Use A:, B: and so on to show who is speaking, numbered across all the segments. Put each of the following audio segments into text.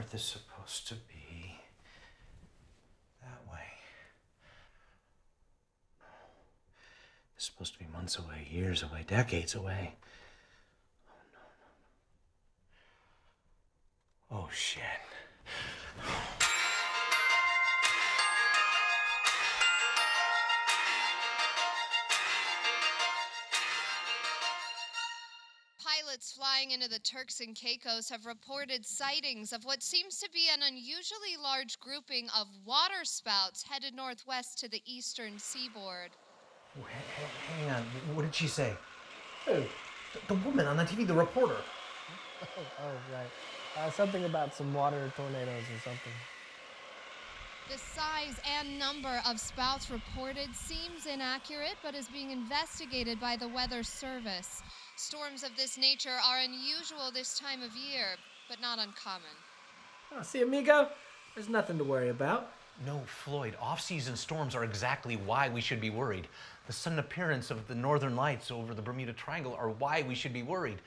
A: Earth is supposed to be that way. It's supposed to be months away, years away, decades away. Oh, no. Oh, shit.
B: Pilots flying into the Turks and Caicos have reported sightings of what seems to be an unusually large grouping of waterspouts headed northwest to the eastern seaboard.
A: Oh, hang on. What did she say?
C: Who?
A: The woman on the TV, the reporter.
C: Oh, right. Something about some water tornadoes or something.
B: The size and number of spouts reported seems inaccurate, but is being investigated by the Weather Service. Storms of this nature are unusual this time of year, but not uncommon.
C: Oh, see, amigo? There's nothing to worry about.
A: No, Floyd, off-season storms are exactly why we should be worried. The sudden appearance of the northern lights over the Bermuda Triangle are why we should be worried.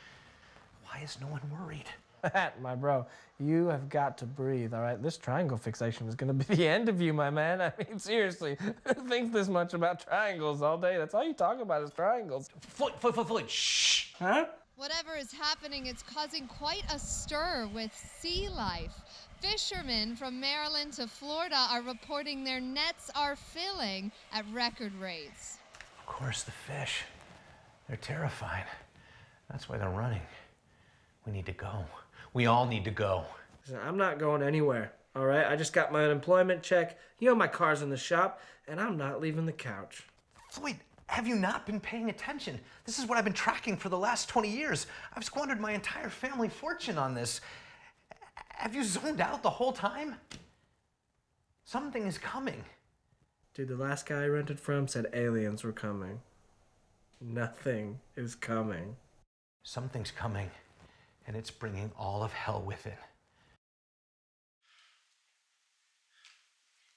A: Why is no one worried?
C: My bro, you have got to breathe, all right? This triangle fixation is going to be the end of you, my man. I mean, seriously, who thinks this much about triangles all day? That's all you talk about is triangles.
A: Floyd, shh!
C: Huh?
B: Whatever is happening, it's causing quite a stir with sea life. Fishermen from Maryland to Florida are reporting their nets are filling at record rates.
A: Of course, the fish. They're terrified. That's why they're running. We need to go. We all need to go.
C: Listen, I'm not going anywhere, all right? I just got my unemployment check. You know my car's in the shop, and I'm not leaving the couch.
A: Floyd, have you not been paying attention? This is what I've been tracking for the last 20 years. I've squandered my entire family fortune on this. Have you zoned out the whole time? Something is coming.
C: Dude, the last guy I rented from said aliens were coming. Nothing is coming.
A: Something's coming, and it's bringing all of hell with it.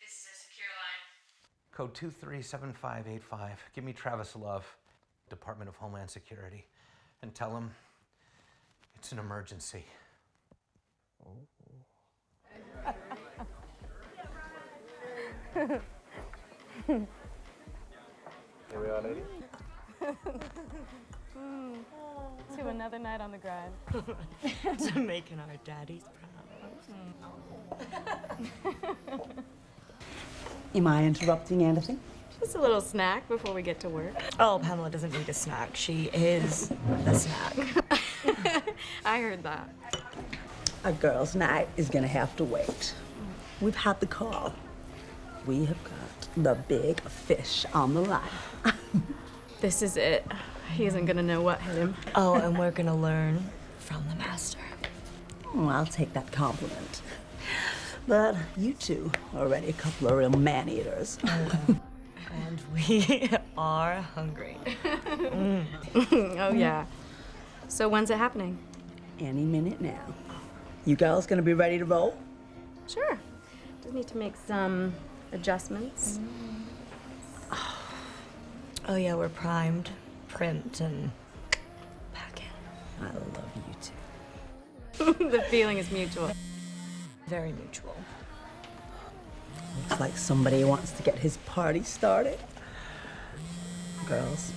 D: This is a secure line.
A: Code 237585. Give me Travis Love, Department of Homeland Security, and tell him it's an emergency.
C: Here we are, lady.
E: To another night on the grind.
D: To making our daddies proud.
F: Am I interrupting anything?
E: Just a little snack before we get to work.
D: Oh, Pamela doesn't need a snack. She is the snack.
E: I heard that.
F: A girls' night is gonna have to wait. We've had the call. We have got the big fish on the line.
E: This is it. He isn't gonna know what hit him.
D: Oh, and we're gonna learn from the master.
F: Oh, I'll take that compliment. But you two are already a couple of real man-eaters.
D: And we are hungry.
E: Oh, yeah. So when's it happening?
F: Any minute now. You girls gonna be ready to roll?
E: Sure. Just need to make some adjustments.
D: Oh yeah, we're primed, primped, and pack in.
F: I love you two.
E: The feeling is mutual.
D: Very mutual.
F: Looks like somebody wants to get his party started. Girls,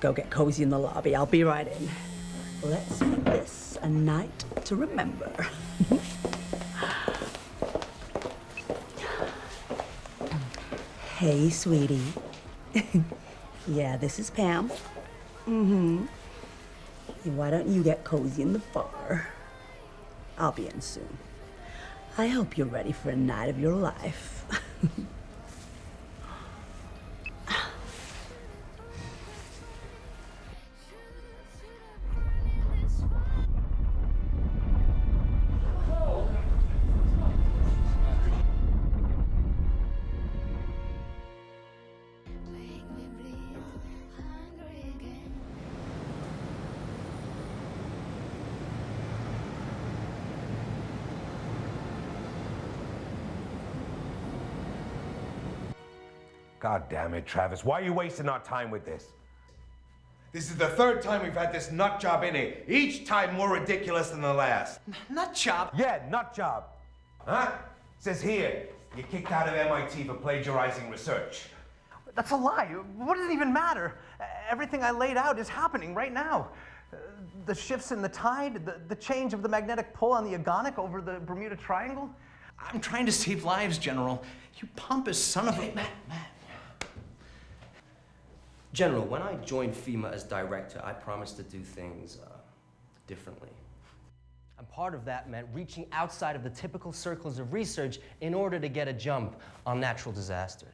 F: go get cozy in the lobby. I'll be right in. Let's make this a night to remember. Hey, sweetie. Yeah, this is Pam. Why don't you get cozy in the bar? I'll be in soon. I hope you're ready for a night of your life.
G: God damn it, Travis. Why are you wasting our time with this? This is the third time we've had this nut job in here. Each time more ridiculous than the last.
A: Nut job?
G: Yeah, nut job. Huh? Says here, you're kicked out of MIT for plagiarizing research.
A: That's a lie. What does it even matter? Everything I laid out is happening right now. The shifts in the tide, the change of the magnetic pull on the agonic over the Bermuda Triangle. I'm trying to save lives, General. You pompous son of a...
H: Matt. General, when I joined FEMA as director, I promised to do things differently. And part of that meant reaching outside of the typical circles of research in order to get a jump on natural disaster.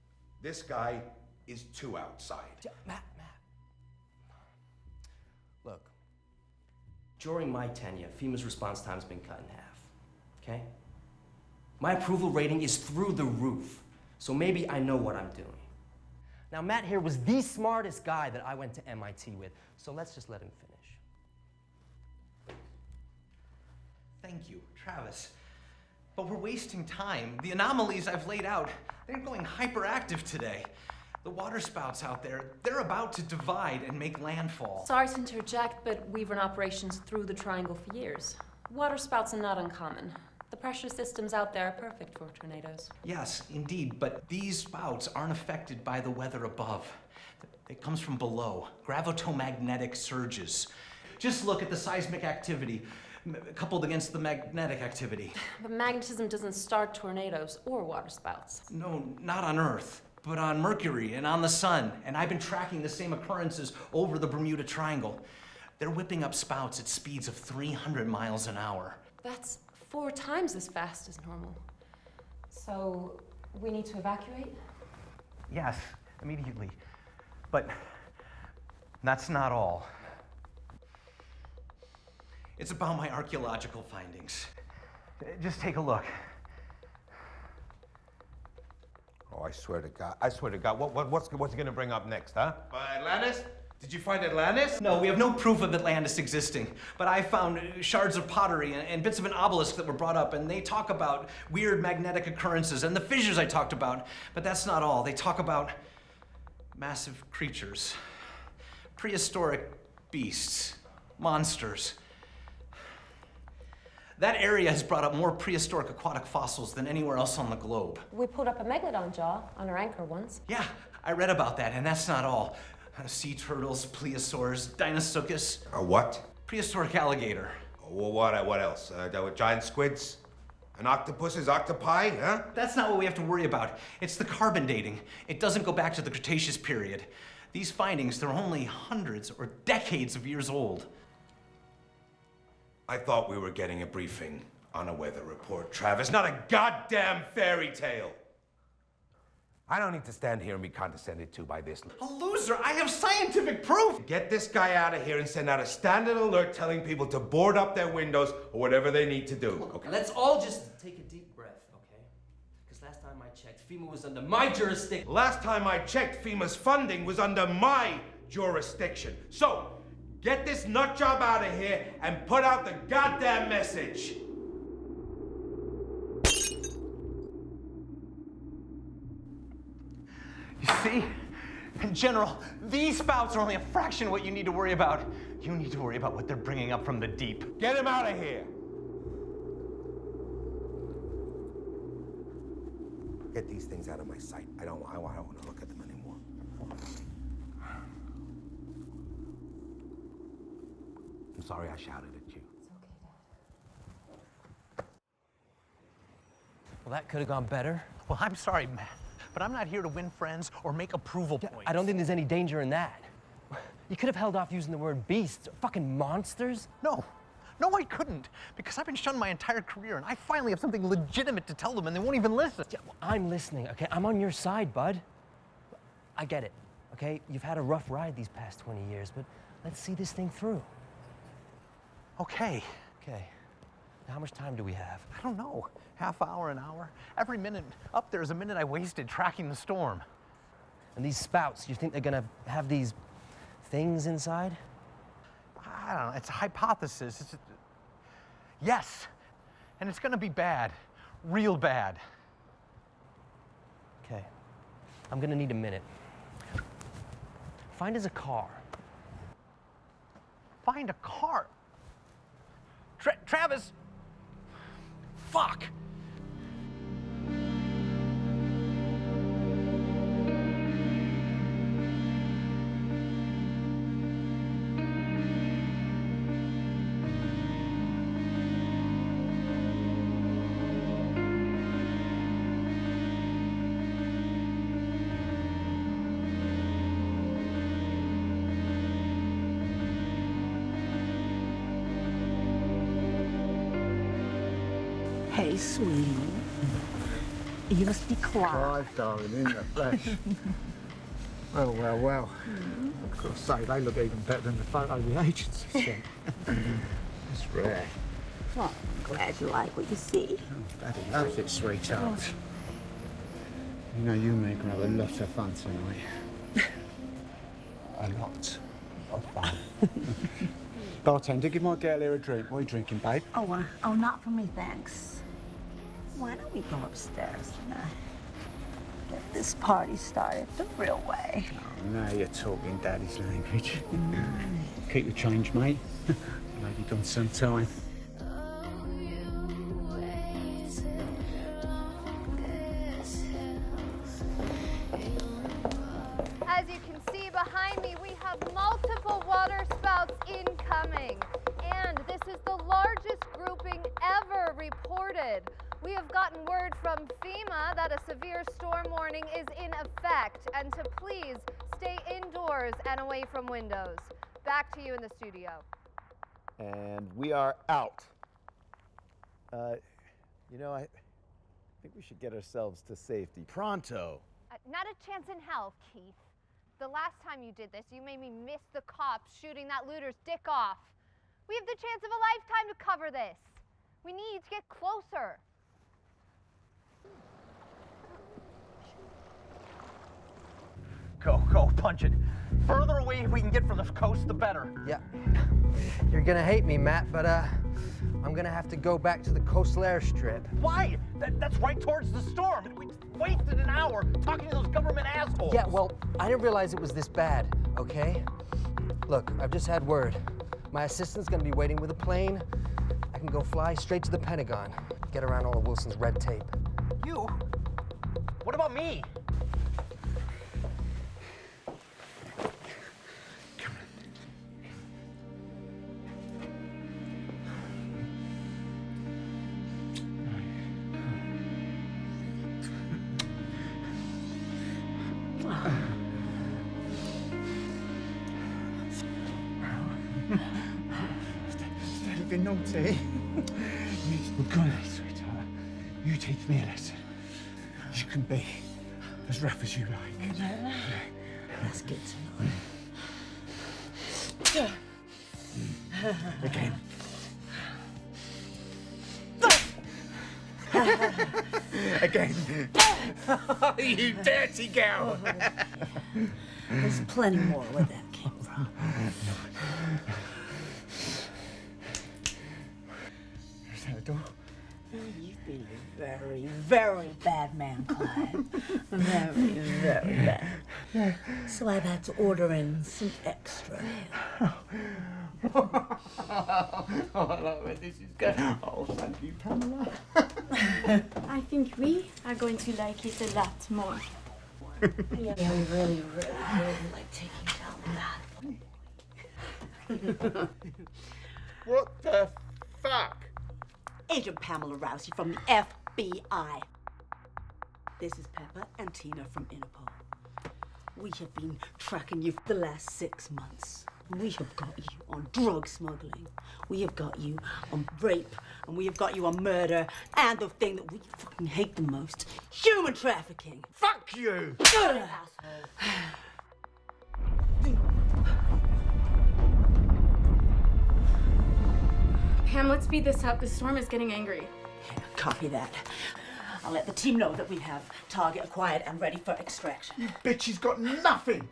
G: This guy is too outside.
H: Matt. Look, during my tenure, FEMA's response time's been cut in half, okay? My approval rating is through the roof, so maybe I know what I'm doing. Now, Matt here was the smartest guy that I went to MIT with, so let's just let him finish.
A: Thank you, Travis. But we're wasting time. The anomalies I've laid out, they're going hyperactive today. The water spouts out there, they're about to divide and make landfall.
E: Sorry to interject, but we've run operations through the triangle for years. Water spouts are not uncommon. The pressure systems out there are perfect for tornadoes.
A: Yes, indeed, but these spouts aren't affected by the weather above. It comes from below, gravitomagnetic surges. Just look at the seismic activity coupled against the magnetic activity.
E: But magnetism doesn't start tornadoes or water spouts.
A: No, not on Earth, but on Mercury and on the Sun. And I've been tracking the same occurrences over the Bermuda Triangle. They're whipping up spouts at speeds of 300 miles an hour.
E: That's 4 times as fast as normal. So, we need to evacuate?
A: Yes, immediately. But that's not all. It's about my archaeological findings. Just take a look.
G: Oh, I swear to God. What's he gonna bring up next, huh? Atlantis? Did you find Atlantis?
A: No, we have no proof of Atlantis existing, but I found shards of pottery and bits of an obelisk that were brought up, and they talk about weird magnetic occurrences and the fissures I talked about, but that's not all. They talk about massive creatures, prehistoric beasts, monsters. That area has brought up more prehistoric aquatic fossils than anywhere else on the globe.
E: We pulled up a megalodon jaw on our anchor once.
A: Yeah, I read about that, and that's not all. Sea turtles, plesiosaurs, Deinosuchus.
G: A what?
A: Prehistoric alligator.
G: Well, what else? Giant squids? And octopuses, octopi, huh?
A: That's not what we have to worry about. It's the carbon dating. It doesn't go back to the Cretaceous period. These findings, they're only hundreds or decades of years old.
G: I thought we were getting a briefing on a weather report, Travis, not a goddamn fairy tale. I don't need to stand here and be condescended to by this.
A: A loser! I have scientific proof!
G: Get this guy out of here and send out a standard alert telling people to board up their windows or whatever they need to do.
H: Okay. Let's all just take a deep breath, okay? Because last time I checked, FEMA was under my jurisdiction.
G: Last time I checked, FEMA's funding was under my jurisdiction. So, get this nut job out of here and put out the goddamn message.
A: You see? General, these spouts are only a fraction of what you need to worry about. You need to worry about what they're bringing up from the deep.
G: Get him out of here. Get these things out of my sight. I don't want to look at them anymore. I'm sorry I shouted at you.
E: It's okay, Dad.
H: Well, that could have gone better.
A: Well, I'm sorry, Matt, but I'm not here to win friends or make approval points.
H: I don't think there's any danger in that. You could have held off using the word beasts or fucking monsters.
A: No, I couldn't, because I've been shunned my entire career, and I finally have something legitimate to tell them, and they won't even listen.
H: Yeah, well, I'm listening, okay? I'm on your side, bud. I get it, okay? You've had a rough ride these past 20 years, but let's see this thing through.
A: Okay.
H: Okay. Now, how much time do we have?
A: I don't know. Half hour, an hour. Every minute up there is a minute I wasted tracking the storm.
H: And these spouts, you think they're gonna have these things inside?
A: I don't know. It's a hypothesis. Yes. And it's gonna be bad. Real bad.
H: Okay. I'm gonna need a minute. Find us a car.
A: find a car. Travis! Fuck!
F: Hey, sweetie. You must be Clive.
I: Clive, darling, in the flesh. Well, well, well. I've got to say, they look even better than the photo the agency sent. It's rare.
F: Well, I'm glad you like what you see.
I: Oh, Daddy loves it, sweetheart. You know, you and me can have a lot of fun tonight. A lot of fun. Bartender, give my girl here a drink. What are you drinking, babe?
F: Oh, not for me, thanks. Why don't we go upstairs and get this party started the real way?
I: Oh, now you're talking Daddy's language. Keep the change, mate. Lady done some time.
B: As you can see behind me, we have multiple water spouts incoming. And this is the largest grouping ever reported. We have gotten word from FEMA that a severe storm warning is in effect and to please stay indoors and away from windows. Back to you in the studio.
J: And we are out. You know, I think we should get ourselves to safety pronto.
B: Not a chance in hell, Keith. The last time you did this, you made me miss the cops shooting that looter's dick off. We have the chance of a lifetime to cover this. We need to get closer.
A: Go, punch it. Further away we can get from the coast, the better.
K: Yeah. You're gonna hate me, Matt, but I'm gonna have to go back to the coastal airstrip.
A: Why? That's right towards the storm. We wasted an hour talking to those government assholes.
K: Yeah, well, I didn't realize it was this bad, okay? Look, I've just had word. My assistant's gonna be waiting with a plane. I can go fly straight to the Pentagon, get around all of Wilson's red tape.
A: You? What about me?
I: Be naughty. We're gonna, sweetheart. You teach me a lesson. You can be as rough as you like.
F: That's good to know.
I: Again. Again. You dirty girl.
F: There's plenty more where that came from.
I: Is that a door?
F: You've been a very, very bad man, Clive. Very, very bad. Yeah. So I've had to order in some extra.
I: Oh, I love where this is going. Oh, thank you, Pamela.
L: I think we are going to like it a lot more.
F: Yeah, we really, really like taking down that.
I: What the fuck?
F: Agent Pamela Rousey from the FBI. This is Pepper and Tina from Interpol. We have been tracking you for the last 6 months. We have got you on drug smuggling. We have got you on rape. And we have got you on murder. And the thing that we fucking hate the most, human trafficking.
I: Fuck you!
F: Asshole.
L: Pam, let's speed this up. The storm is getting angry.
F: Copy that. I'll let the team know that we have target acquired and ready for extraction.
I: Bitch, he's got nothing.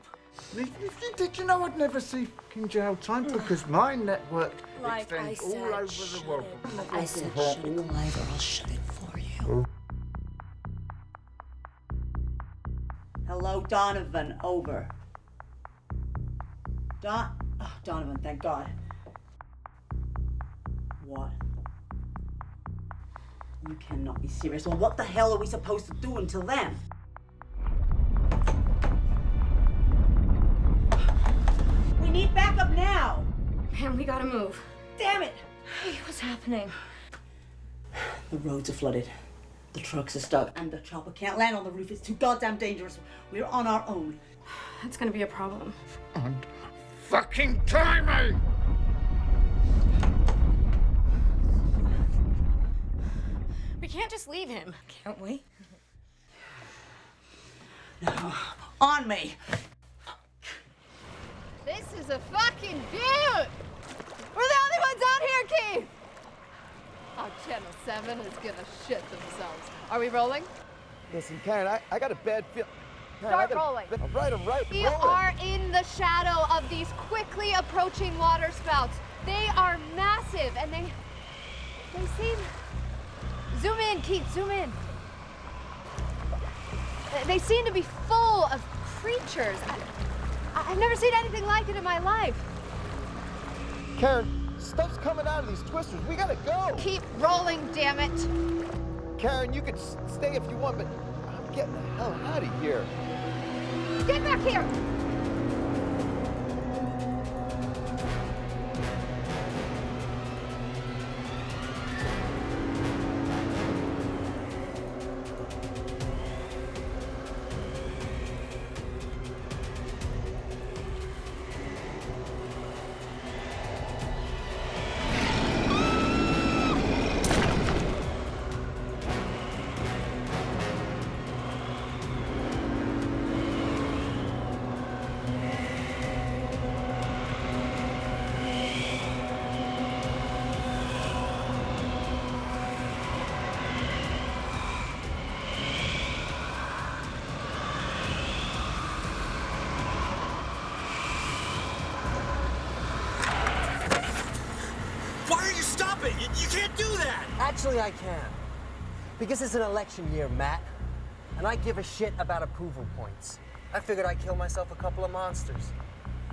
I: Did you know I'd never see fucking jail time? Because my network
L: Like I
I: extends all
L: said,
I: over
L: shut
I: the world.
F: I said shut it, Clive, or I'll shut it for you. Hello, Donovan. Over. Donovan, thank God. What? You cannot be serious. Well, what the hell are we supposed to do until then? We need backup now!
L: Man, we gotta move.
F: Damn it!
L: Hey, what's happening?
F: The roads are flooded. The trucks are stuck, and the chopper can't land on the roof. It's too goddamn dangerous. We're on our own.
L: That's gonna be a problem.
I: And fucking timing!
L: We can't just leave him, can't we?
F: No. On me!
B: This is a fucking beaut! We're the only ones out here, Keith! Oh, Channel 7 is gonna shit themselves. Are we rolling?
J: Listen, Karen, I got a bad feel.
B: Start rolling.
J: I'm right,
B: We
J: rolling.
B: are in the shadow of these quickly approaching water spouts. They are massive and they seem... Zoom in, Keith, zoom in. They seem to be full of creatures. I've never seen anything like it in my life.
J: Karen, stuff's coming out of these twisters. We gotta go.
B: Keep rolling, damn it.
J: Karen, you can stay if you want, but I'm getting the hell out of here.
B: Get back here!
K: You can't do that! Actually, I can. Because it's an election year, Matt. And I give a shit about approval points. I figured I'd kill myself a couple of monsters.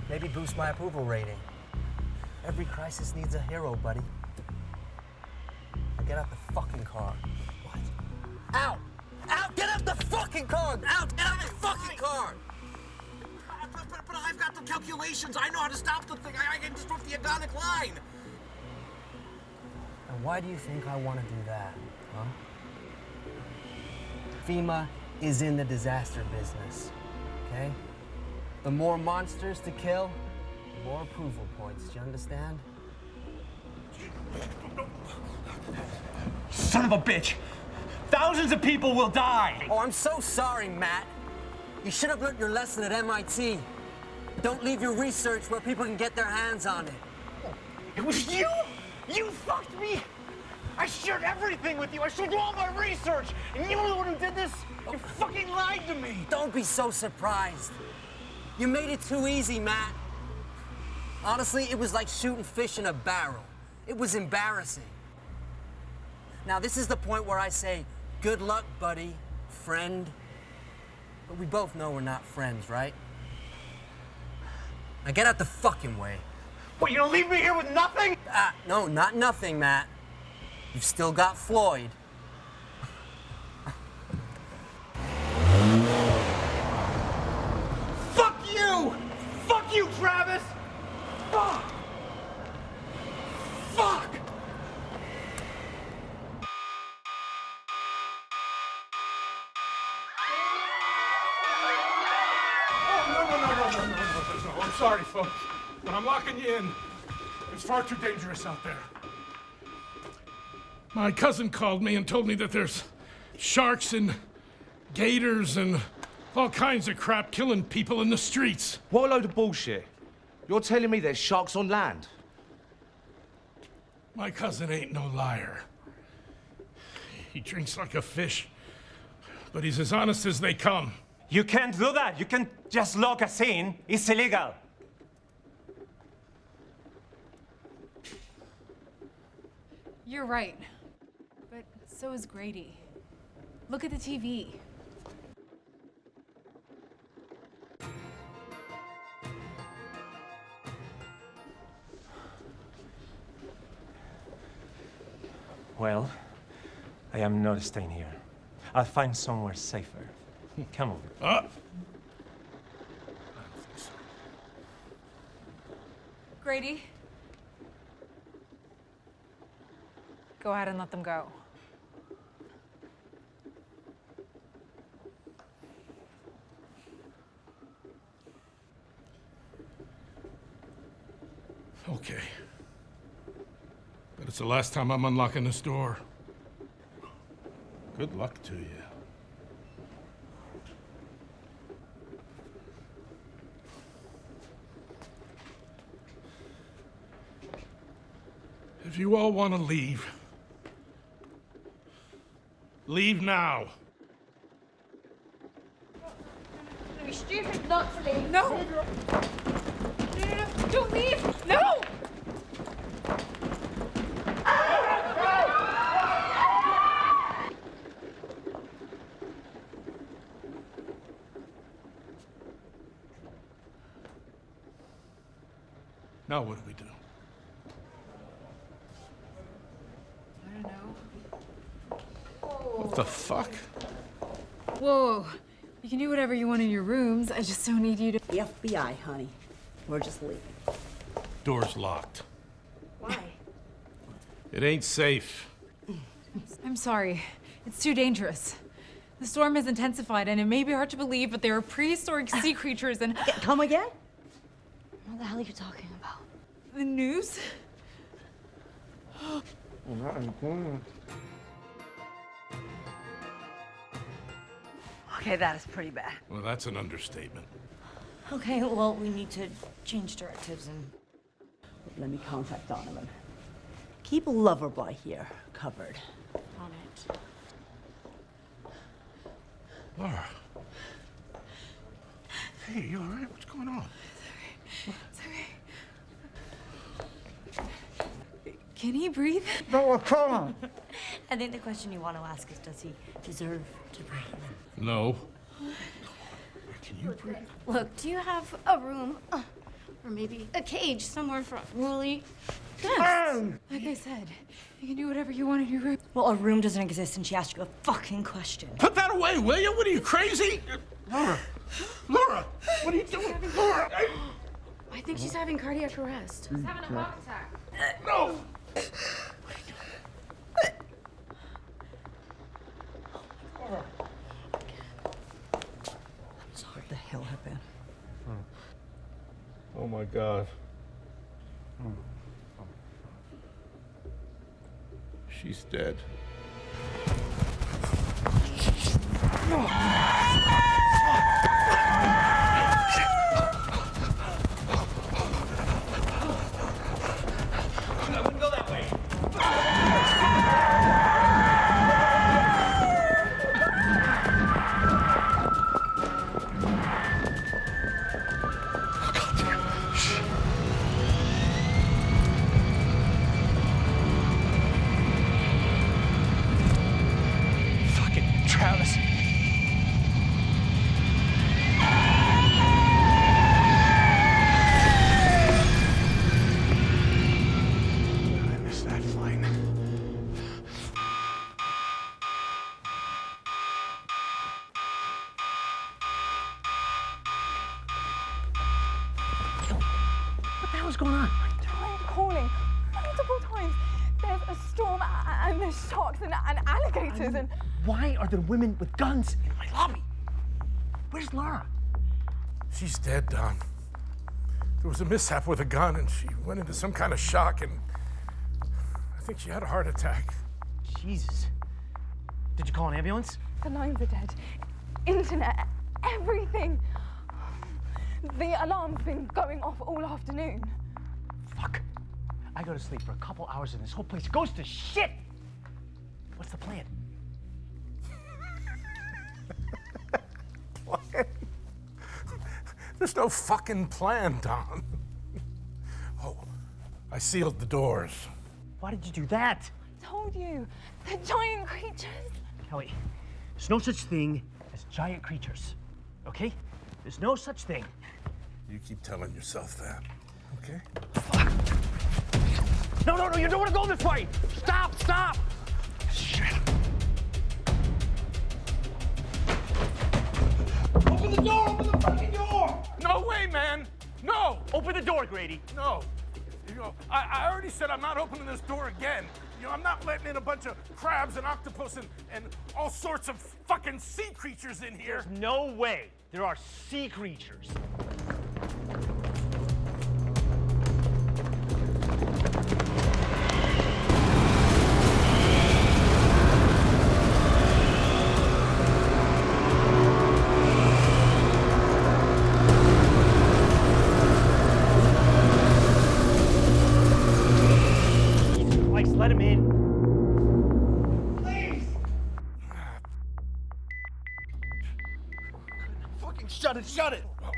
K: Maybe boost my approval rating. Every crisis needs a hero, buddy. Now get out the fucking car. What? Out! Out! Get out the fucking car! Out! Get out the fucking car!
M: But I've got the calculations. I know how to stop the thing. I can disrupt the agonic line.
K: And why do you think I want to do that, huh? FEMA is in the disaster business, okay? The more monsters to kill, the more approval points. Do you understand?
M: Son of a bitch! Thousands of people will die!
K: Oh, I'm so sorry, Matt. You should have learned your lesson at MIT. Don't leave your research where people can get their hands on it.
M: It was you? You fucked me! I shared everything with you. I showed you all my research. And you were the one who did this? You fucking lied to me.
K: Don't be so surprised. You made it too easy, Matt. Honestly, it was like shooting fish in a barrel. It was embarrassing. Now, this is the point where I say, good luck, buddy, friend. But we both know we're not friends, right? Now get out the fucking way.
M: What, you gonna leave me here with nothing?
K: No, not nothing, Matt. You've still got Floyd.
M: Fuck you! Fuck you, Travis! Fuck! Fuck!
G: No, I'm sorry, folks, but I'm locking you in. It's far too dangerous out there. My cousin called me and told me that there's sharks and gators and all kinds of crap killing people in the streets.
N: What a load of bullshit. You're telling me there's sharks on land?
G: My cousin ain't no liar. He drinks like a fish, but he's as honest as they come.
M: You can't do that. You can't just lock us in. It's illegal.
O: You're right. But so is Grady. Look at the TV.
P: Well, I am not staying here. I'll find somewhere safer. Come over.
O: Grady? Go ahead and let them go.
Q: Okay. But it's the last time I'm unlocking this door. Good luck to you. If you all want to leave, leave now.
O: You're stupid not to leave. No! No, don't leave! No!
Q: Now what do we do?
O: I don't know.
Q: What the fuck?
O: Whoa. You can do whatever you want in your rooms. I just don't need you to...
F: The FBI, honey. We're just leaving.
Q: Door's locked.
O: Why?
Q: It ain't safe.
O: I'm sorry. It's too dangerous. The storm has intensified, and it may be hard to believe, but there are prehistoric sea creatures and...
F: Come again?
D: What the hell are you talking about?
O: The news?
F: Okay, that is pretty bad.
Q: Well, that's an understatement.
D: Okay, well, we need to change directives and...
F: Let me contact Donovan. Keep Loverboy here covered.
D: On it.
Q: Laura. Hey, you all right? What's going on?
O: It's okay. Can he breathe?
I: No, come on.
D: I think the question you want to ask is, does he deserve to breathe?
Q: No. Can you breathe?
L: Look, do you have a room? Or maybe a cage somewhere for Wooly?
O: Yes. Like I said, you can do whatever you want in your room.
D: Well, a room doesn't exist and she asked you a fucking question.
Q: Put that away, will you? What are you, crazy? Laura! Laura! What are you doing? Laura!
L: I think she's having cardiac arrest.
O: She's having a heart attack.
Q: No!
F: What the hell happened?
Q: Oh my God. She's dead.
A: I wouldn't go that way. Travis. I missed that flight.
M: What the hell's going on?
R: I tried calling multiple times. There's a storm and there's sharks and alligators and...
M: Why are there women with guns in my lobby? Where's Laura?
Q: She's dead, Don. There was a mishap with a gun and she went into some kind of shock and I think she had a heart attack.
M: Jesus. Did you call an ambulance?
R: The lines are dead. Internet, everything. The alarm's been going off all afternoon.
M: Fuck. I go to sleep for a couple hours and this whole place goes to shit. What's the plan?
Q: There's no fucking plan, Don. Oh, I sealed the doors.
M: Why did you do that?
R: I told you, the giant creatures.
M: Kelly, there's no such thing as giant creatures, okay? There's no such thing.
Q: You keep telling yourself that, okay?
M: No, you don't want to go this way! Stop! the door! Open the fucking door!
Q: No way, man! No!
M: Open the door, Grady.
Q: No. You know, I already said I'm not opening this door again. You know, I'm not letting in a bunch of crabs and octopus and all sorts of fucking sea creatures in here.
M: There's no way there are sea creatures. Let him in. Please!
Q: Fucking shut it, shut it! Okay.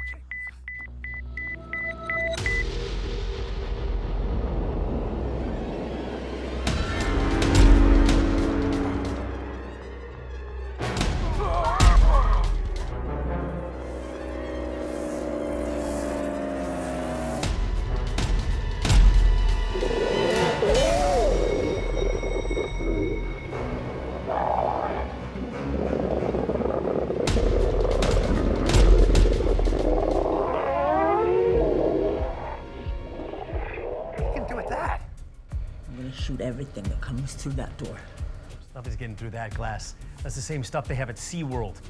F: Shoot everything that comes through that door.
M: Stuff is getting through that glass. That's the same stuff they have at SeaWorld.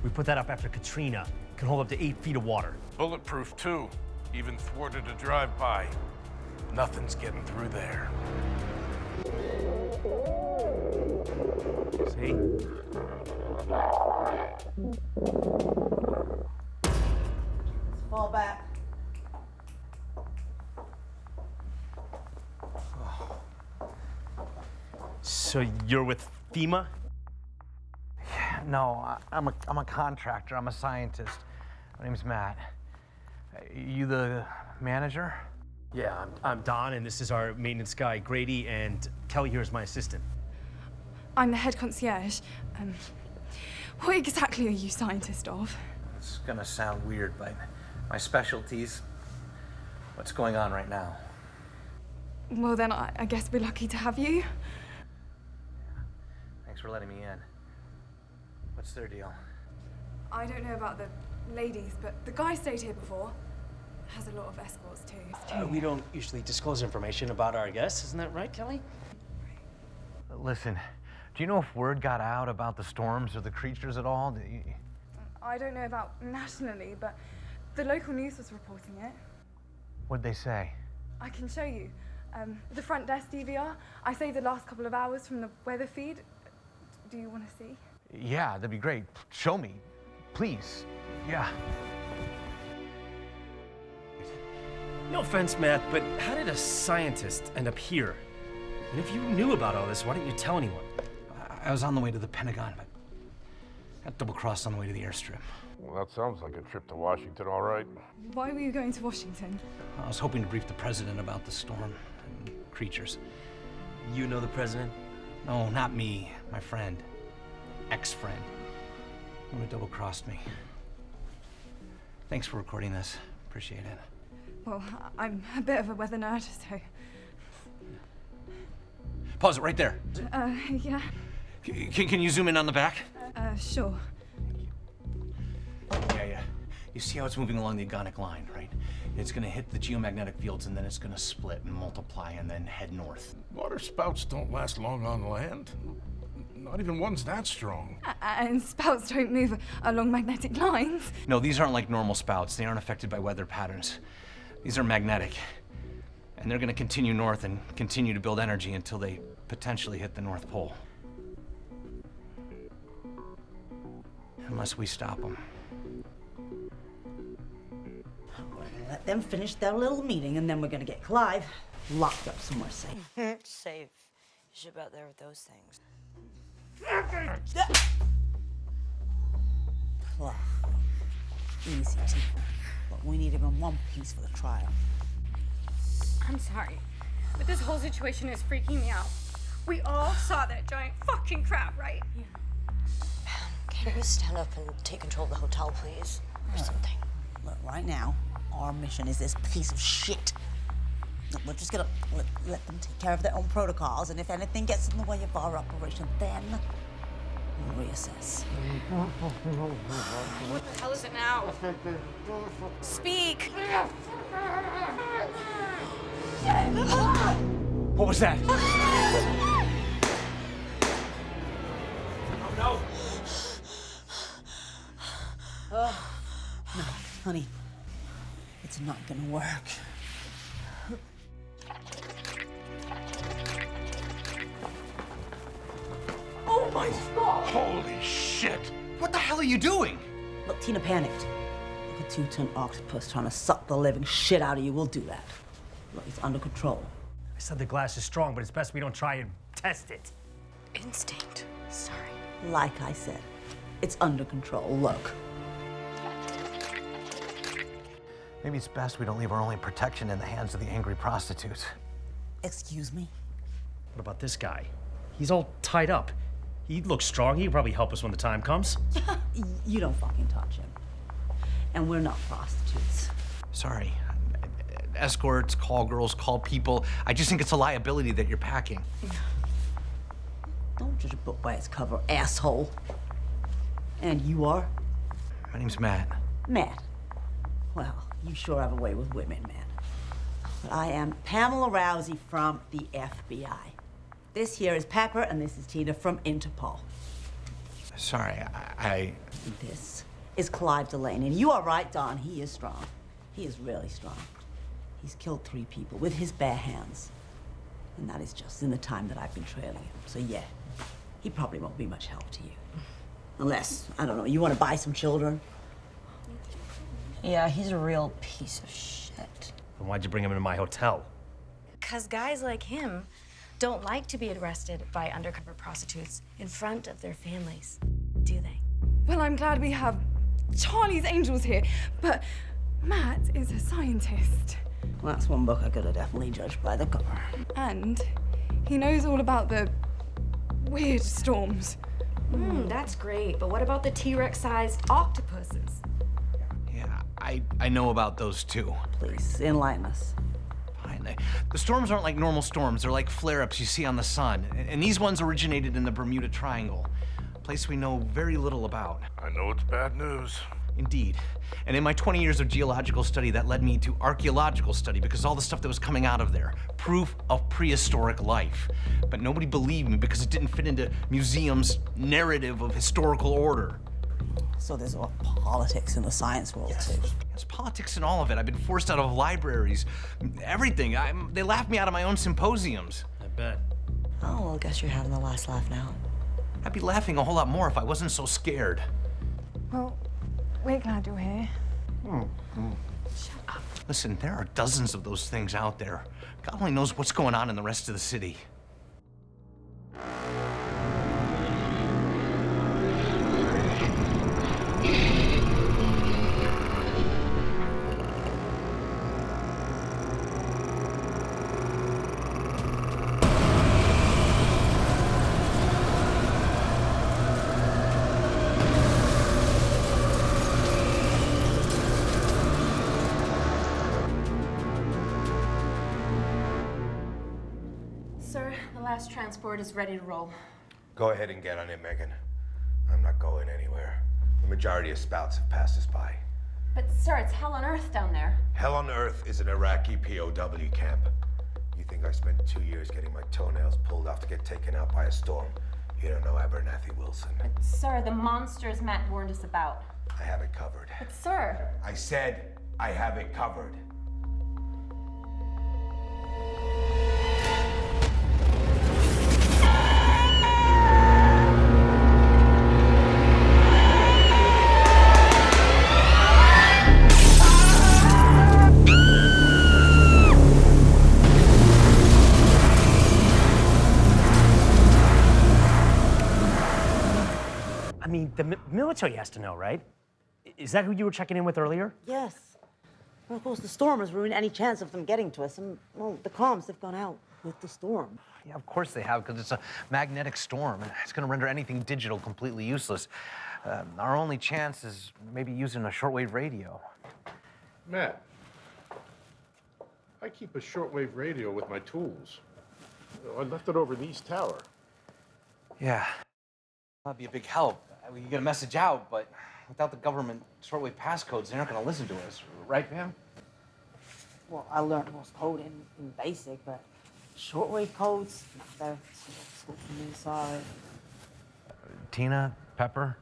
M: We put that up after Katrina. Can hold up to 8 feet of water.
Q: Bulletproof, too. Even thwarted a drive-by. Nothing's getting through there.
M: See?
F: Fall back.
M: So you're with FEMA?
A: No, I'm a contractor. I'm a scientist. My name's Matt. You the manager?
M: Yeah, I'm Don, and this is our maintenance guy, Grady, and Kelly here is my assistant.
R: I'm the head concierge. What exactly are you scientist of?
A: It's gonna sound weird, but my specialty's what's going on right now.
R: Well, then I guess we're lucky to have you.
A: Thanks for letting me in. What's their deal?
R: I don't know about the ladies, but the guy stayed here before. Has a lot of escorts too.
M: We don't usually disclose information about our guests, isn't that right, Kelly?
A: Listen, do you know if word got out about the storms or the creatures at all?
R: I don't know about nationally, but the local news was reporting it.
A: What'd they say?
R: I can show you. The front desk DVR. I saved the last couple of hours from the weather feed. Do you want to see?
A: Yeah, that'd be great. Show me, please. Yeah.
H: No offense, Matt, but how did a scientist end up here? And if you knew about all this, why didn't you tell anyone?
A: I was on the way to the Pentagon, but got double-crossed on the way to the airstrip.
Q: Well, that sounds like a trip to Washington, all right.
R: Why were you going to Washington?
A: I was hoping to brief the president about the storm and creatures.
H: You know the president?
A: No, not me. My friend. Ex-friend. Who had double-crossed me. Thanks for recording this. Appreciate it.
R: Well, I'm a bit of a weather nerd, so...
A: Pause it right there.
R: Yeah.
A: Can you zoom in on the back?
R: Sure.
A: Yeah. You see how it's moving along the agonic line, right? It's gonna hit the geomagnetic fields and then it's gonna split and multiply and then head north.
Q: Water spouts don't last long on land. Not even ones that strong.
R: And spouts don't move along magnetic lines.
A: No, these aren't like normal spouts. They aren't affected by weather patterns. These are magnetic. And they're gonna continue north and continue to build energy until they potentially hit the North Pole. Unless we stop them.
F: Let them finish their little meeting, and then we're gonna get Clive locked up somewhere safe.
D: Safe. You should be out there with those things.
F: Well, easy, T. But we need him in one piece for the trial.
S: I'm sorry, but this whole situation is freaking me out. We all saw that giant fucking crab, right? Yeah.
D: Can you stand up and take control of the hotel, please? Or something.
F: Look, right now, our mission is this piece of shit. Look, we're just gonna let them take care of their own protocols, and if anything gets in the way of our operation, then We'll reassess.
S: What the hell is it now? Speak!
N: What was that?
F: No. No, honey. It's not gonna work.
A: Oh my God!
G: Holy shit!
A: What the hell are you doing?
F: Look, Tina panicked. Like a 2-ton octopus trying to suck the living shit out of you. We'll do that. Look, it's under control.
T: I said the glass is strong, but it's best we don't try and test it.
F: Instinct. Sorry. Like I said, it's under control. Look.
A: Maybe it's best we don't leave our only protection in the hands of the angry prostitutes.
F: Excuse me?
T: What about this guy? He's all tied up. He looks strong. He can probably help us when the time comes.
F: You don't fucking touch him. And we're not prostitutes.
A: Sorry. Escorts, call girls, call people. I just think it's a liability that you're packing.
F: Don't judge a book by its cover, asshole. And you are?
A: My name's Matt.
F: Matt. Well, you sure have a way with women, man. But I am Pamela Rousey from the FBI. This here is Pepper, and this is Tina from Interpol.
A: Sorry, I...
F: This is Clive Delaney, and you are right, Don. He is strong. He is really strong. He's killed 3 people with his bare hands. And that is just in the time that I've been trailing him. So yeah, he probably won't be much help to you. Unless, I don't know, you want to buy some children? Yeah, he's a real piece of shit.
T: Then why'd you bring him into my hotel?
U: Because guys like him don't like to be arrested by undercover prostitutes in front of their families, do they?
R: Well, I'm glad we have Charlie's Angels here, but Matt is a scientist.
F: Well, that's one book I could have definitely judged by the cover.
R: And he knows all about the weird storms.
U: That's great, but what about the T-Rex-sized octopuses?
A: Yeah, I know about those too.
F: Please, enlighten us.
A: Fine. The storms aren't like normal storms. They're like flare-ups you see on the sun. And these ones originated in the Bermuda Triangle, a place we know very little about.
Q: I know it's bad news.
A: Indeed. And in my 20 years of geological study, that led me to archaeological study because all the stuff that was coming out of there, proof of prehistoric life. But nobody believed me because it didn't fit into museums' narrative of historical order.
F: So there's all politics in the science world, too.
A: There's politics in all of it. I've been forced out of libraries, everything. They laughed me out of my own symposiums.
T: I bet.
D: Oh, well, I guess you're having the last laugh now.
A: I'd be laughing a whole lot more if I wasn't so scared.
R: Well, we're glad you're here.
A: Shut up. Listen, there are dozens of those things out there. God only knows what's going on in the rest of the city.
U: Sir, the last transport is ready to roll.
G: Go ahead and get on it, Megan. I'm not going anywhere. The majority of spouts have passed us by.
E: But sir, it's hell on earth down there.
G: Hell on earth is an Iraqi POW camp. You think I spent 2 years getting my toenails pulled off to get taken out by a storm? You don't know Abernathy Wilson.
E: But sir, the monsters Matt warned us about.
G: I have it covered.
E: But sir.
G: I said I have it covered.
T: I mean, the military has to know, right? Is that who you were checking in with earlier?
F: Yes. Well, of course, the storm has ruined any chance of them getting to us, and, well, the comms have gone out with the storm.
A: Yeah, of course they have, because it's a magnetic storm, and it's going to render anything digital completely useless. Our only chance is maybe using a shortwave radio.
Q: Matt, I keep a shortwave radio with my tools. I left it over the East Tower.
A: Yeah. That'd be a big help. We can get a message out, but without the government shortwave passcodes, they're not going to listen to us. Right, Pam?
F: Well, I learned Morse code in basic, but shortwave codes, they're school for me, sorry.
A: Tina? Pepper?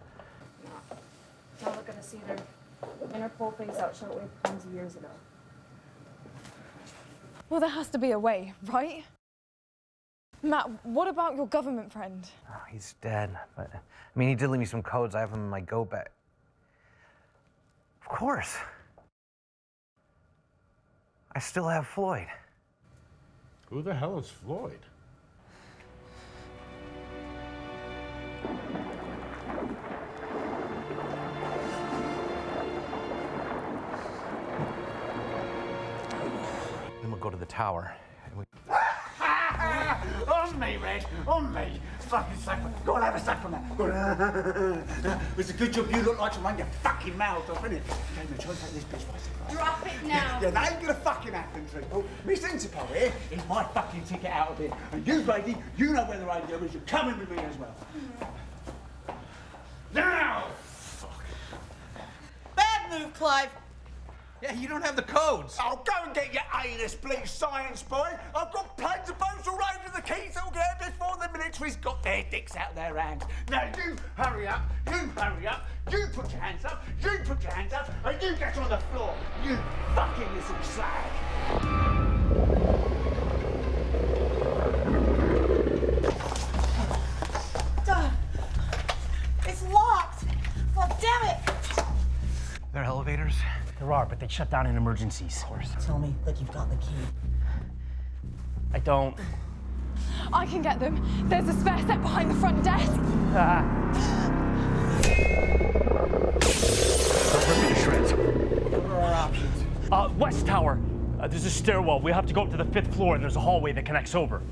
R: Not looking to see their Interpol phased out shortwave comms years ago. Well, there has to be a way, right? Matt, what about your government friend?
A: Oh, he's dead, but I mean, he did leave me some codes. I have them in my go bag. Of course. I still have Floyd.
Q: Who the hell is Floyd?
A: Then we'll go to the tower. And we...
M: On me, Red. On me. Fucking sack. Go and have a sack from that. Go on. It's a good job you look like to run your fucking mouth off, innit? Okay, now try and take this bitch by surprise.
S: Drop it now.
M: Yeah, that ain't gonna fucking happen, Treacle. Miss Interpol here is my fucking ticket out of here. And you, lady, you know where the radio is. You're coming with me as well. Now!
F: Bad move, Clive.
A: Yeah, you don't have the codes.
M: Oh, go and get your A-list bleach science boy. I've got planes of boats all over the keys all there before the military's got their dicks out their hands. Now you hurry up, you hurry up, you put your hands up, you put your hands up, and you get on the floor. You fucking little slag.
F: It's locked. Well, damn it.
A: There are elevators?
T: There are, but they shut down in emergencies. Of course.
F: Tell me that you've got the key.
T: I don't.
R: I can get them. There's a spare set behind the front desk.
T: Don't rip me to shreds.
F: What are our options?
T: West Tower. There's a stairwell. We have to go up to the 5th floor, and there's a hallway that connects over.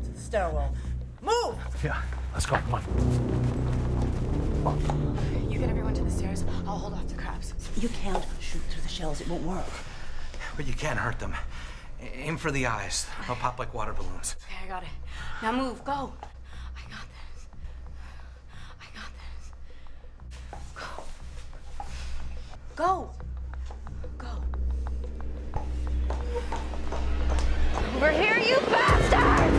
F: To the stairwell. Move!
T: Yeah, let's go. Come on.
R: You get everyone to the stairs. I'll hold off the crabs.
F: You can't shoot through the shells. It won't work.
A: But you can't hurt them. Aim for the eyes. They'll pop like water balloons.
R: Okay, I got it. Now move. Go. I got this. I got this. Go. Go. Over here, you bastard!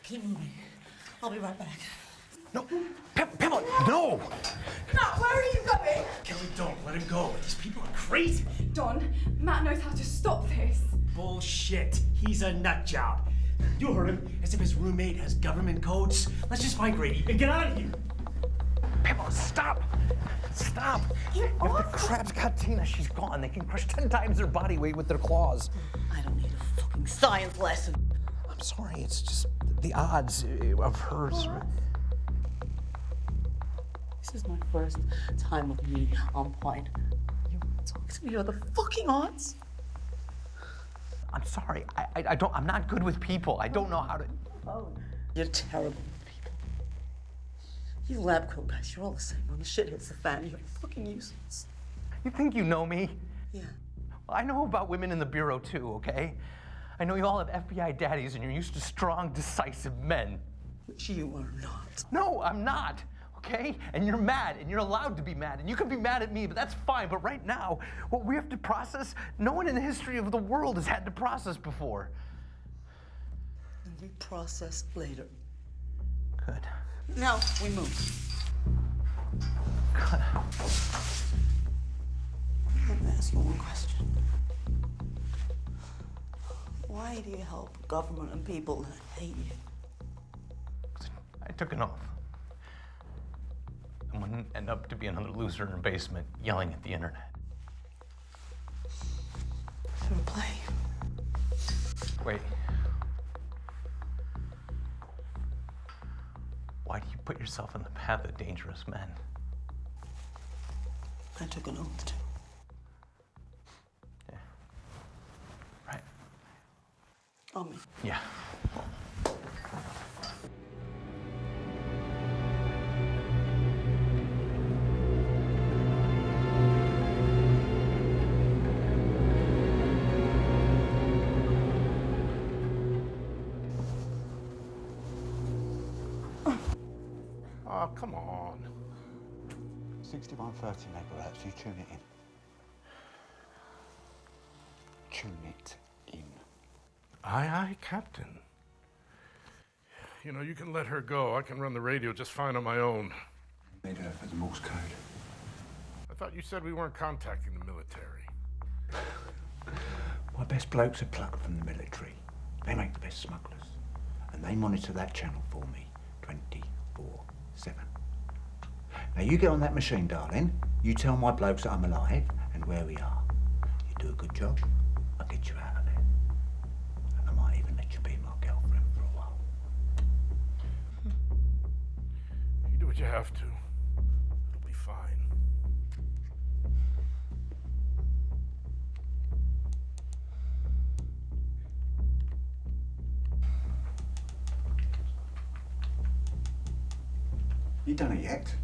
F: Keep moving. I'll be right back.
A: No, Pamela, no!
R: Matt, where are you going?
T: Kelly, don't let him go. These people are crazy.
R: Don, Matt knows how to stop this.
T: Bullshit. He's a nut job. You heard him. As if his roommate has government codes. Let's just find Grady and get out of here.
A: Pamela, stop! Stop!
F: Get
A: If
F: off!
A: the crabs got Tina, she's gone. They can crush 10 times their body weight with their claws.
F: I don't need a fucking science lesson.
A: I'm sorry, it's just the odds of hers.
F: This is my first time with me on point. You want to talk to me about the fucking odds?
A: I'm sorry. I don't. I'm not good with people. I don't know how to.
F: Oh, you're terrible with people. You lab coat guys, you're all the same. When the shit hits the fan, you're fucking useless.
A: You think you know me?
F: Yeah.
A: Well, I know about women in the bureau too. Okay. I know you all have FBI daddies and you're used to strong, decisive men.
F: Which you are not.
A: No, I'm not, okay? And you're mad, and you're allowed to be mad, and you can be mad at me, but that's fine. But right now, what we have to process, no one in the history of the world has had to process before.
F: And we process later.
A: Good.
F: Now we move. Let me ask you one question. Why do you help government and people that hate you?
A: I took an oath. I wouldn't end up to be another loser in a basement yelling at the internet.
F: Fair play.
A: Wait. Why do you put yourself in the path of dangerous men?
F: I took an oath too.
A: Yeah. Right.
F: On me.
A: Yeah.
Q: Oh, come on.
I: 6130 megahertz, you tune it in. Tune it in.
Q: Aye, aye, Captain. You know, you can let her go. I can run the radio just fine on my own.
I: Made her for the Morse code.
Q: I thought you said we weren't contacting the military.
I: My best blokes are plucked from the military. They make the best smugglers. And they monitor that channel for me 24/7. Now you get on that machine, darling. You tell my blokes that I'm alive and where we are. You do a good job, I'll get you out of there. And I might even let you be my girlfriend for a while.
Q: You do what you have to. It'll be fine.
I: You done it yet?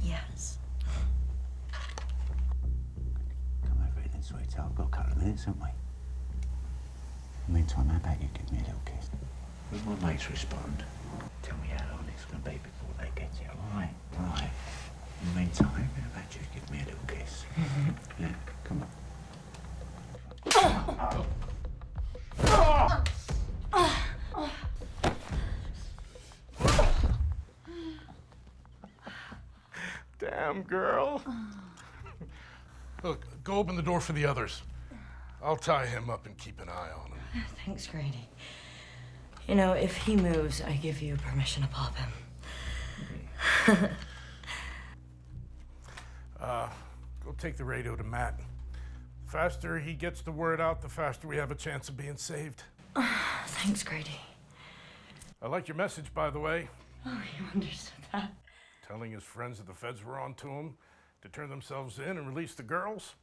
D: Yes.
I: Come over here then, sweetheart. I've got a couple of minutes, haven't we? In the meantime, how about you give me a little kiss? When my mates respond, tell me how long it's going to be before they get it, all right? Right. In the meantime, how about you give me a little kiss? Yeah, come on.
Q: Damn, girl. Look, go open the door for the others. I'll tie him up and keep an eye on him.
D: Thanks, Grady. You know, if he moves, I give you permission to pop him.
Q: Go take the radio to Matt. The faster he gets the word out, the faster we have a chance of being saved.
D: Thanks, Grady.
Q: I like your message, by the way.
D: Oh, you understood that?
Q: Telling his friends that the feds were on to him to turn themselves in and release the girls.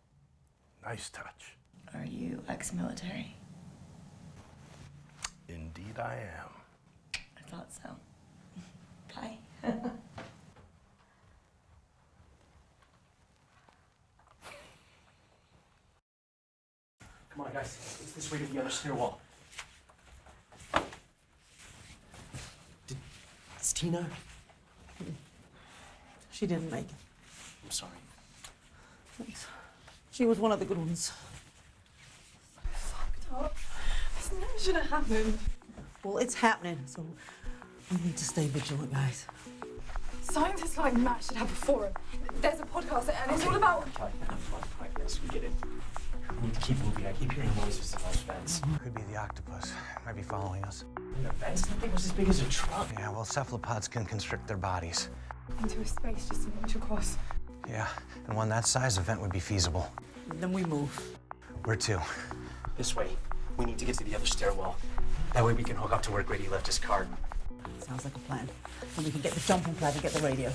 Q: Nice touch.
D: Are you ex-military?
Q: Indeed I am.
D: I thought so. Bye.
T: Come on, guys. It's this way to the other stairwell. It's Tina.
F: She didn't make it.
T: I'm sorry.
F: Thanks. She was one of the good ones.
R: Fucked up. This never should have happened.
F: Well, it's happening, so we need to stay vigilant, guys.
R: Scientists like Matt should have a forum. There's a podcast and it's all about...
T: Right, yes, we get it. We need to keep moving. I keep hearing noises in those vents.
A: Could be the octopus. Might be following us.
T: In the vents? That thing was as big as a truck.
A: Yeah, well, cephalopods can constrict their bodies.
R: into a space just an inch across.
A: Yeah, and one that size, a vent would be feasible.
F: And then we move.
A: Where to?
T: This way. We need to get to the other stairwell. That way we can hook up to where Grady left his card.
F: Sounds like a plan. Then we can get the jumping pad and get the radio.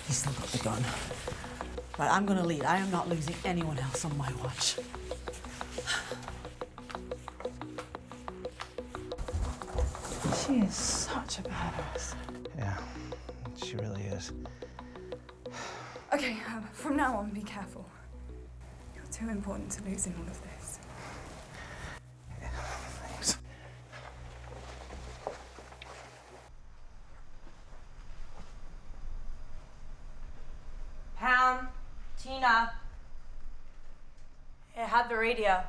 F: He's still got the gun. Right, I'm gonna lead. I am not losing anyone else on my watch.
R: She is such a badass.
A: Yeah, she really is.
R: Okay, from now on, be careful. You're too important to lose in all of this.
U: have the radio.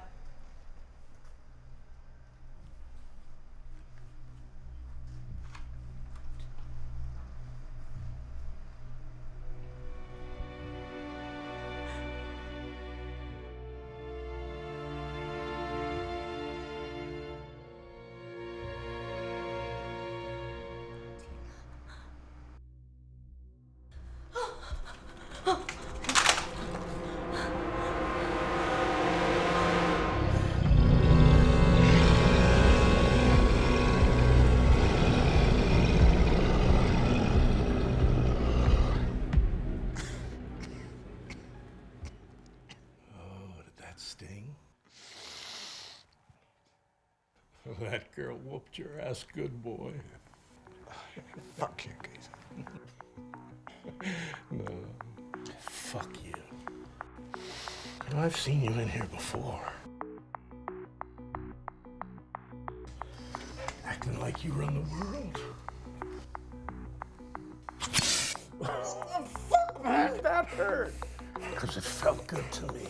Q: Sting? That girl whooped your ass good, boy.
I: Fuck you, geezer.
Q: No. Fuck you. You know, I've seen you in here before. Acting like you run the world. Oh, fuck, man, that hurt. Because it felt good to me.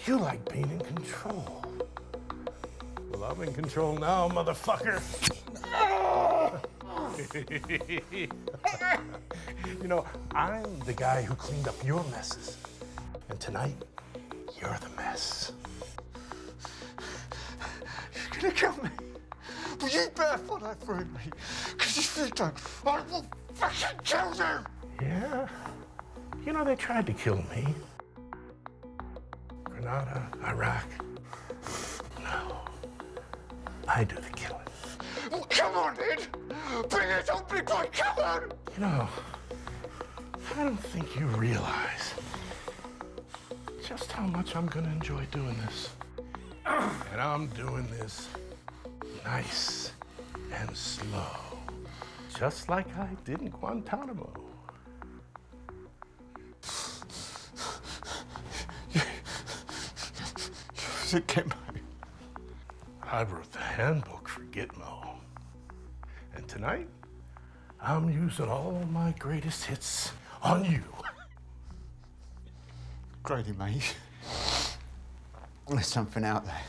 Q: You like being in control. Well, I'm in control now, motherfucker. You know, I'm the guy who cleaned up your messes. And tonight, you're the mess.
I: You're gonna kill me. Well, you better follow through me. Because if you don't, I will fucking kill you.
Q: Yeah? You know, they tried to kill me. Grenada, Iraq. No. I do the killing.
I: Well, come on, Ed. Bring it on, big boy, come on.
Q: You know, I don't think you realize just how much I'm gonna enjoy doing this. And I'm doing this nice and slow. Just like I did in Guantanamo. I wrote the handbook for Gitmo. And tonight, I'm using all my greatest hits on you.
I: Grady, mate. There's something out there.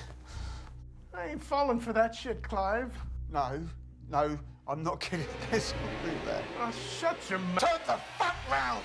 Q: I ain't falling for that shit, Clive.
I: No, I'm not kidding. There's something there.
Q: Oh, shut your mouth.
I: Turn the fuck round!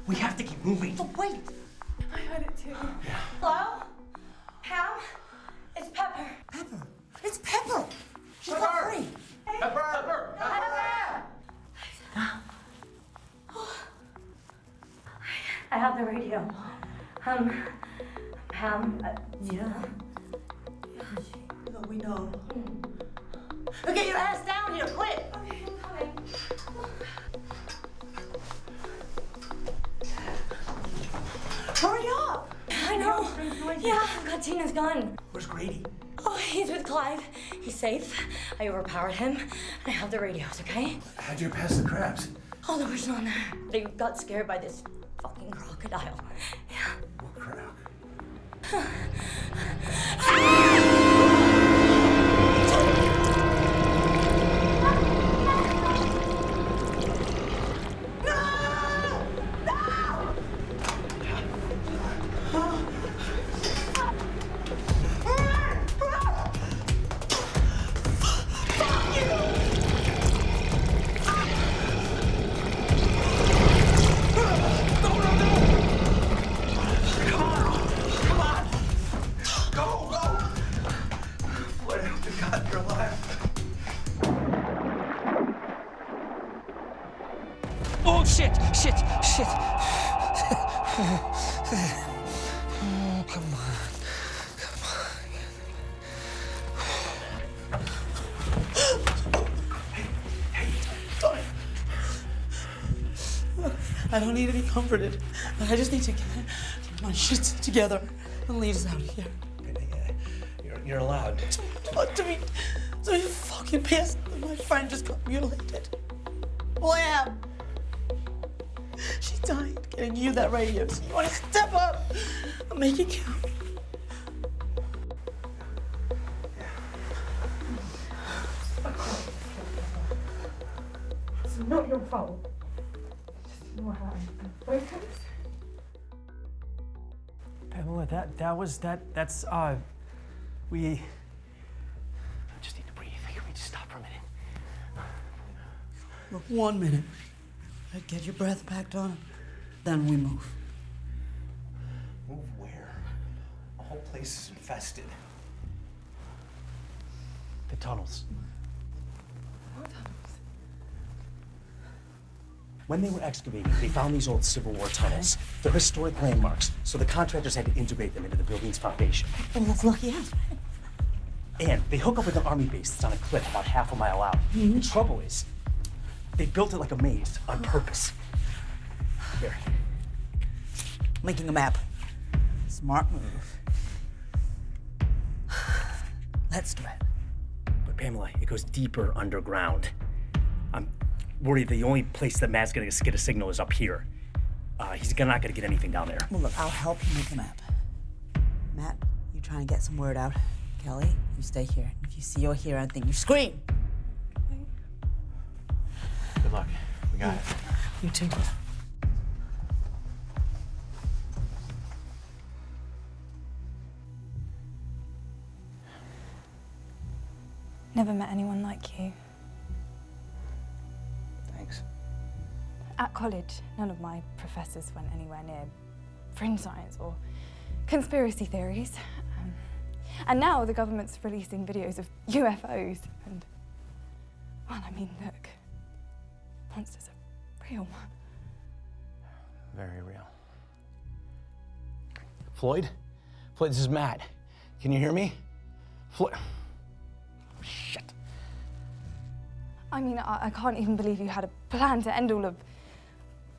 T: We have to keep moving.
U: But wait!
R: I heard it too.
U: Hello? Pam? It's Pepper.
T: Pepper? It's Pepper! She's not free!
M: Pepper!
U: I have the radio. Pam, yeah?
F: No, we know. Now get your ass down here, quick!
U: Okay, I'm coming. Hurry up! I know. Yeah, I've got Tina's gun.
T: Where's Grady?
U: Oh, he's with Clive. He's safe. I overpowered him. I have the radios, okay?
T: How'd you pass the crabs?
U: Oh, there was none there. They got scared by this fucking crocodile. Yeah.
T: What crap?
H: Oh, shit!
K: Oh, come on.
F: I don't need to be comforted. I just need to get my shit together and lead us out of here.
T: You're allowed.
F: To be fucking pissed that my friend just got mutilated. Well, I am. She died getting you that radio, so you want to step up and make it count.
S: It's not your fault. Just know how I'm broken.
T: Pamela, that's we... I just need to breathe. Can we just stop for a minute?
F: Look, 1 minute. Get your breath back on, then we move.
A: Move where? The whole place is infested.
T: The tunnels.
S: What tunnels?
H: When they were excavating, they found these old Civil War tunnels. They're historic landmarks, so the contractors had to integrate them into the building's foundation.
F: Well, that's lucky us.
H: And they hook up with an army base that's on a cliff about half a mile out. The trouble is, they built it like a maze on purpose. Here.
F: Making a map. Smart move. Let's do it.
H: But Pamela, it goes deeper underground. I'm worried the only place that Matt's gonna get a signal is up here. He's not gonna get anything down there.
F: Well, look, I'll help you make a map. Matt, you try and get some word out. Kelly, you stay here. If you see or hear anything, you scream.
A: Good luck. We got it.
F: You too.
L: Never met anyone like you.
A: Thanks.
L: At college, none of my professors went anywhere near fringe science or conspiracy theories. And now the government's releasing videos of UFOs and, well, I mean, look, monsters are real.
A: Very real. Floyd? Floyd, this is Matt. Can you hear me? Floyd. Shit.
L: I mean, I can't even believe you had a plan to end all of,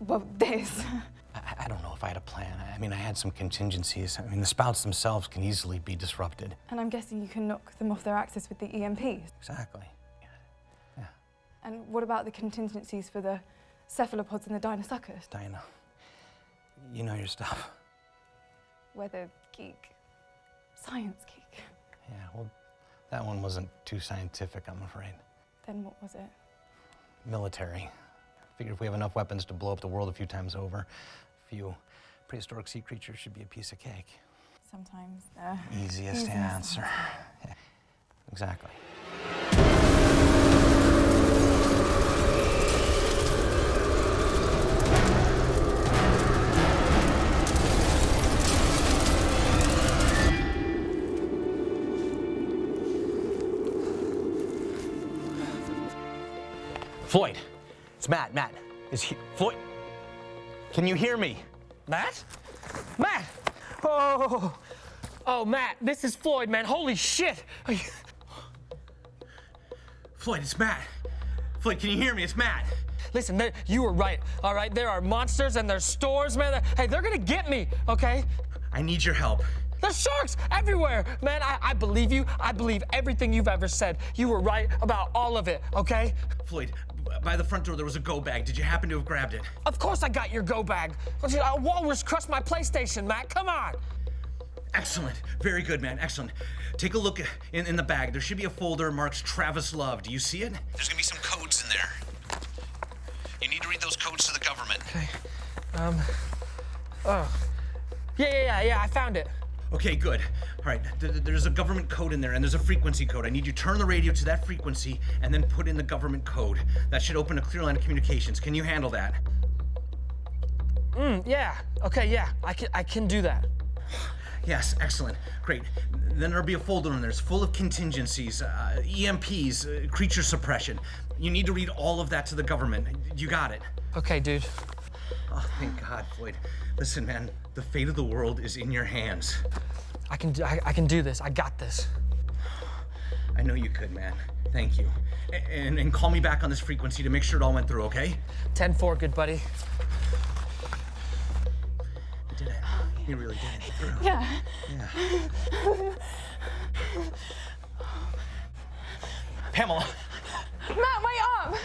L: well, this.
A: I don't know if I had a plan. I mean, I had some contingencies. I mean, the spouts themselves can easily be disrupted.
L: And I'm guessing you can knock them off their axis with the EMPs.
A: Exactly. Yeah.
L: And what about the contingencies for the cephalopods and the dinosuchus?
A: Diana, you know your stuff.
L: Weather geek, science geek.
A: Yeah, well, that one wasn't too scientific, I'm afraid.
L: Then what was it?
A: Military. Figured if we have enough weapons to blow up the world a few times over, a few prehistoric sea creatures should be a piece of cake.
L: Sometimes
A: easiest to answer. Yeah, exactly. Floyd, it's Matt. Matt, is he, Floyd? Can you hear me?
H: Matt? Matt! Oh, Matt, this is Floyd, man. Holy shit!
A: Floyd, it's Matt. Floyd, can you hear me? It's Matt.
K: Listen, you were right, all right? There are monsters and there's stores, man. Hey, they're gonna get me, okay?
A: I need your help.
K: There's sharks everywhere, man. I believe you. I believe everything you've ever said. You were right about all of it, okay?
A: Floyd, by the front door there was a go bag. Did you happen to have grabbed it?
K: Of course I got your go bag. A walrus crushed my PlayStation, Matt. Come on.
A: Excellent. Very good, man. Excellent. Take a look in the bag. There should be a folder marked Travis Love. Do you see it? There's gonna be some codes in there. You need to read those codes to the government.
K: Okay. Oh. Yeah, I found it.
A: Okay, good. All right, there's a government code in there, and there's a frequency code. I need you to turn the radio to that frequency and then put in the government code. That should open a clear line of communications. Can you handle that?
K: Yeah. Okay, yeah. I can do that.
A: Yes, excellent. Great. Then there'll be a folder in there. It's full of contingencies, EMPs, creature suppression. You need to read all of that to the government. You got it.
K: Okay, dude.
A: Oh, thank God, Floyd. Listen, man, the fate of the world is in your hands.
K: I can do this. I got this.
A: I know you could, man. Thank you. And call me back on this frequency to make sure it all went through, okay?
K: 10-4, good buddy.
A: You did it. You really did it through.
R: Yeah.
A: Yeah. Pamela.
R: Matt, wait up!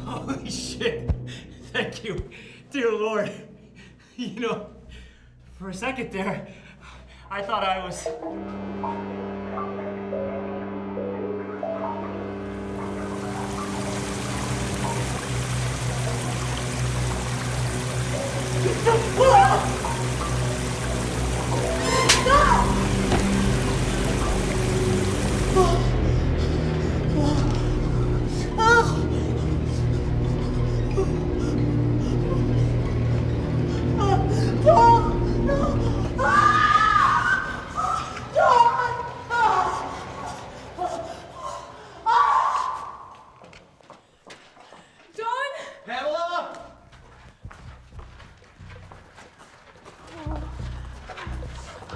T: Holy shit. Thank you, dear Lord. You know, for a second there, I thought I was...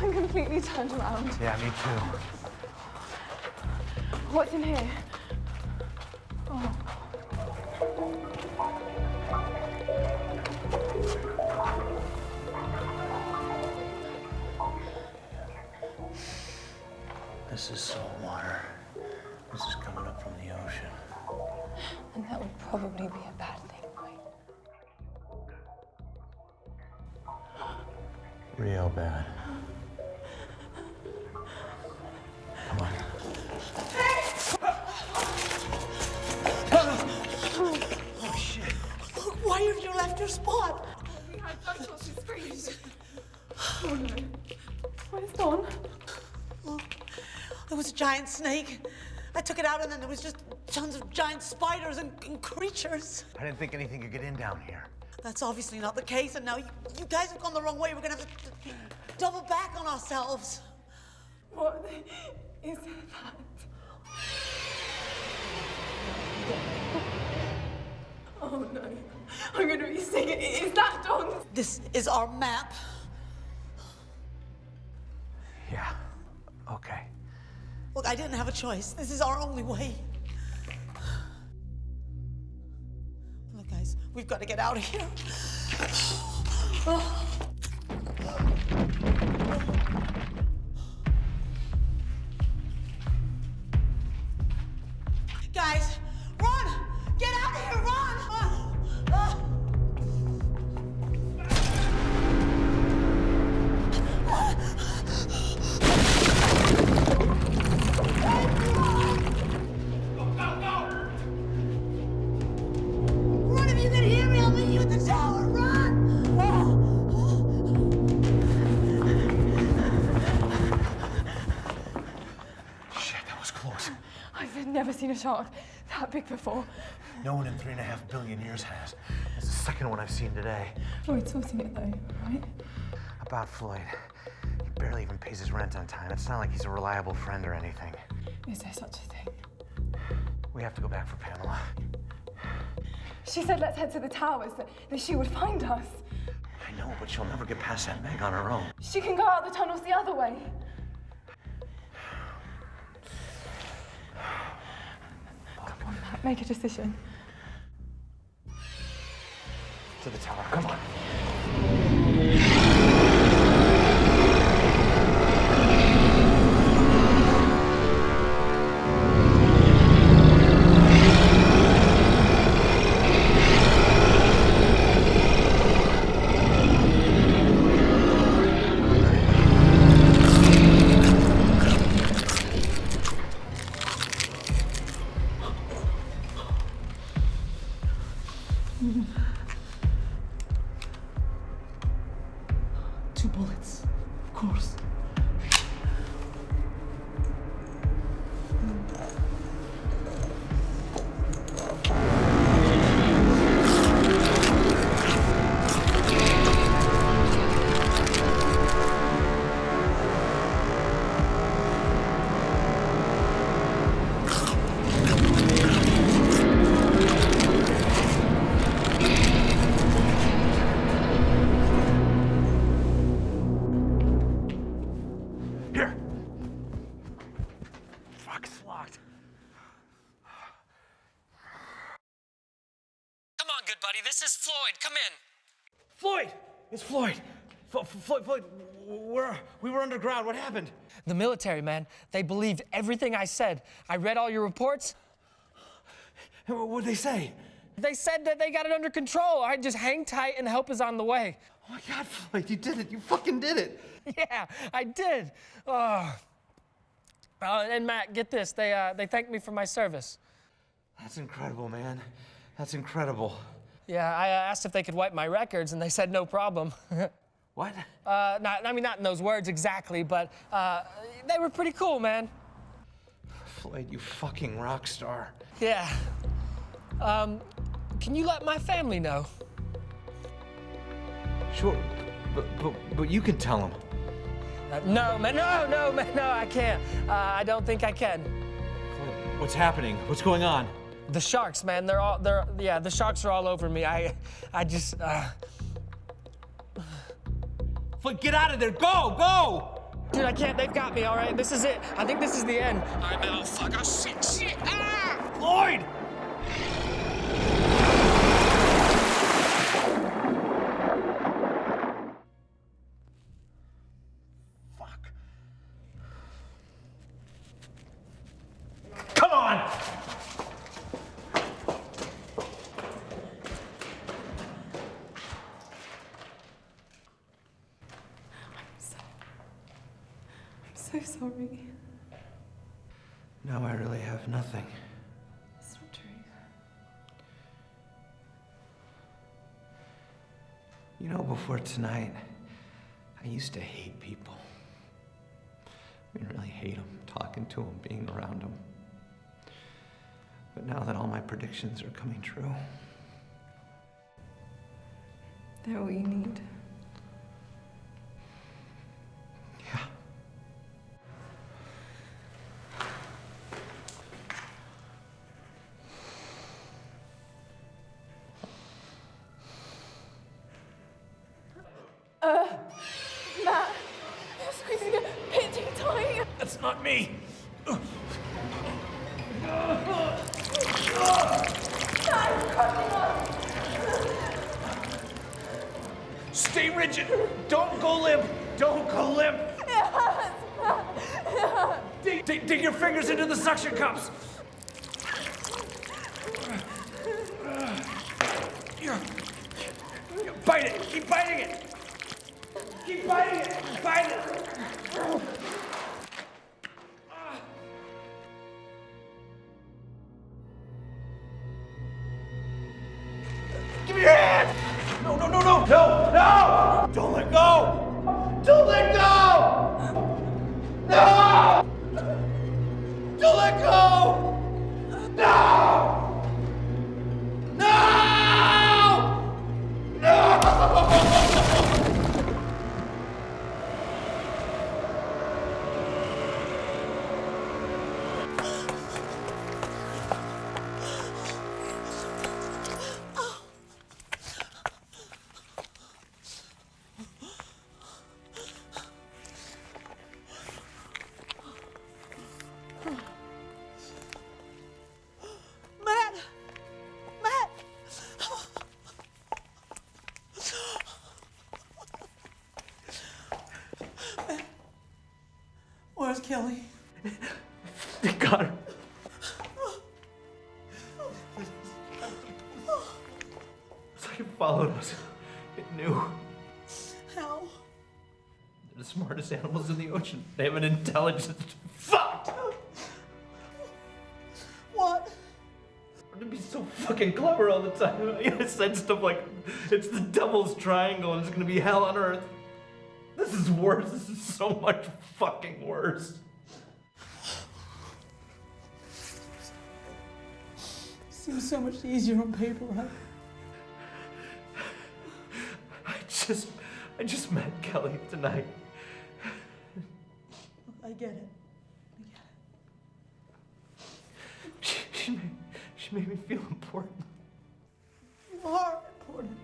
R: I'm completely turned around.
A: Yeah, me too.
R: What's in here? Oh.
A: This is salt water. This is coming up from the ocean.
R: And that would probably be a bad thing, right?
A: Real bad. Come on.
F: Oh, shit. Look, why have you left your spot?
R: We had gunshots and screams. Oh, no. Where's Dawn?
F: Look, there was a giant snake. I took it out, and then there was just tons of giant spiders and creatures.
A: I didn't think anything could get in down here.
F: That's obviously not the case, and now you guys have gone the wrong way. We're gonna have to double back on ourselves.
R: What is that? Oh no, I'm gonna be sick. Is that Dawn?
F: This is our map.
A: Yeah, okay.
F: Look, I didn't have a choice. This is our only way. Look, guys, we've got to get out of here. Guys, run! Get out of here, run!
R: seen a shark that big before.
A: No one in 3.5 billion years has. It's the second one I've seen today.
R: Floyd's sorting it though, right?
A: About Floyd. He barely even pays his rent on time. It's not like he's a reliable friend or anything.
R: Is there such a thing?
A: We have to go back for Pamela.
R: She said let's head to the towers, that she would find us.
A: I know, but she'll never get past that Meg on her own.
R: She can go out the tunnels the other way. Come on, Matt, make a decision.
A: To the tower, come on.
C: This is Floyd. Come in.
N: Floyd! It's Floyd. Floyd, we were underground. What happened?
C: The military, man. They believed everything I said. I read all your reports.
N: What'd they say?
C: They said that they got it under control. All right, just hang tight and help is on the way.
A: Oh my God, Floyd, you did it. You fucking did it.
C: Yeah, I did. And Matt, get this. They thanked me for my service.
A: That's incredible, man. That's incredible.
C: Yeah, I asked if they could wipe my records, and they said no problem.
A: What?
C: Not in those words exactly, but they were pretty cool, man.
A: Floyd, you fucking rock star.
C: Yeah. Can you let my family know?
A: Sure, but you can tell them.
C: No, man, no, I can't. I don't think I can.
A: What's happening? What's going on?
C: The sharks, man, the sharks are all over me. I just,
N: Floyd, get out of there, go!
C: Dude, I can't, they've got me, all right? This is it. I think this is the end.
N: All right, man, fuck, oh, shit, ah! Floyd!
A: Fuck.
N: Come on!
R: I'm so sorry.
A: Now I really have nothing.
R: It's not true.
A: You know, before tonight, I used to hate people. I mean, really hate them, talking to them, being around them. But now that all my predictions are coming true,
R: they're all you need.
A: Yeah.
R: Matt, you're squeezing a bit too tight.
N: That's not me. Stay rigid. Don't go limp. Don't go limp. Dig your fingers into the suction cups. Bite it. Keep biting it. Keep biting it. Bite it. Give me your hand. No. Don't let go. Don't let go. No. Don't let go.
J: Kelly?
A: They got her. It's like it followed us. It knew.
J: How?
A: They're the smartest animals in the ocean. They have an intelligence. Fuck!
J: What?
A: To be so fucking clever all the time. I said stuff like, it's the devil's triangle and it's gonna be hell on earth. This is worse. This is so much fucking worse.
J: Seems so much easier on paper, right?
A: I just met Kelly tonight.
J: I get it.
A: She made me feel important.
J: You are important.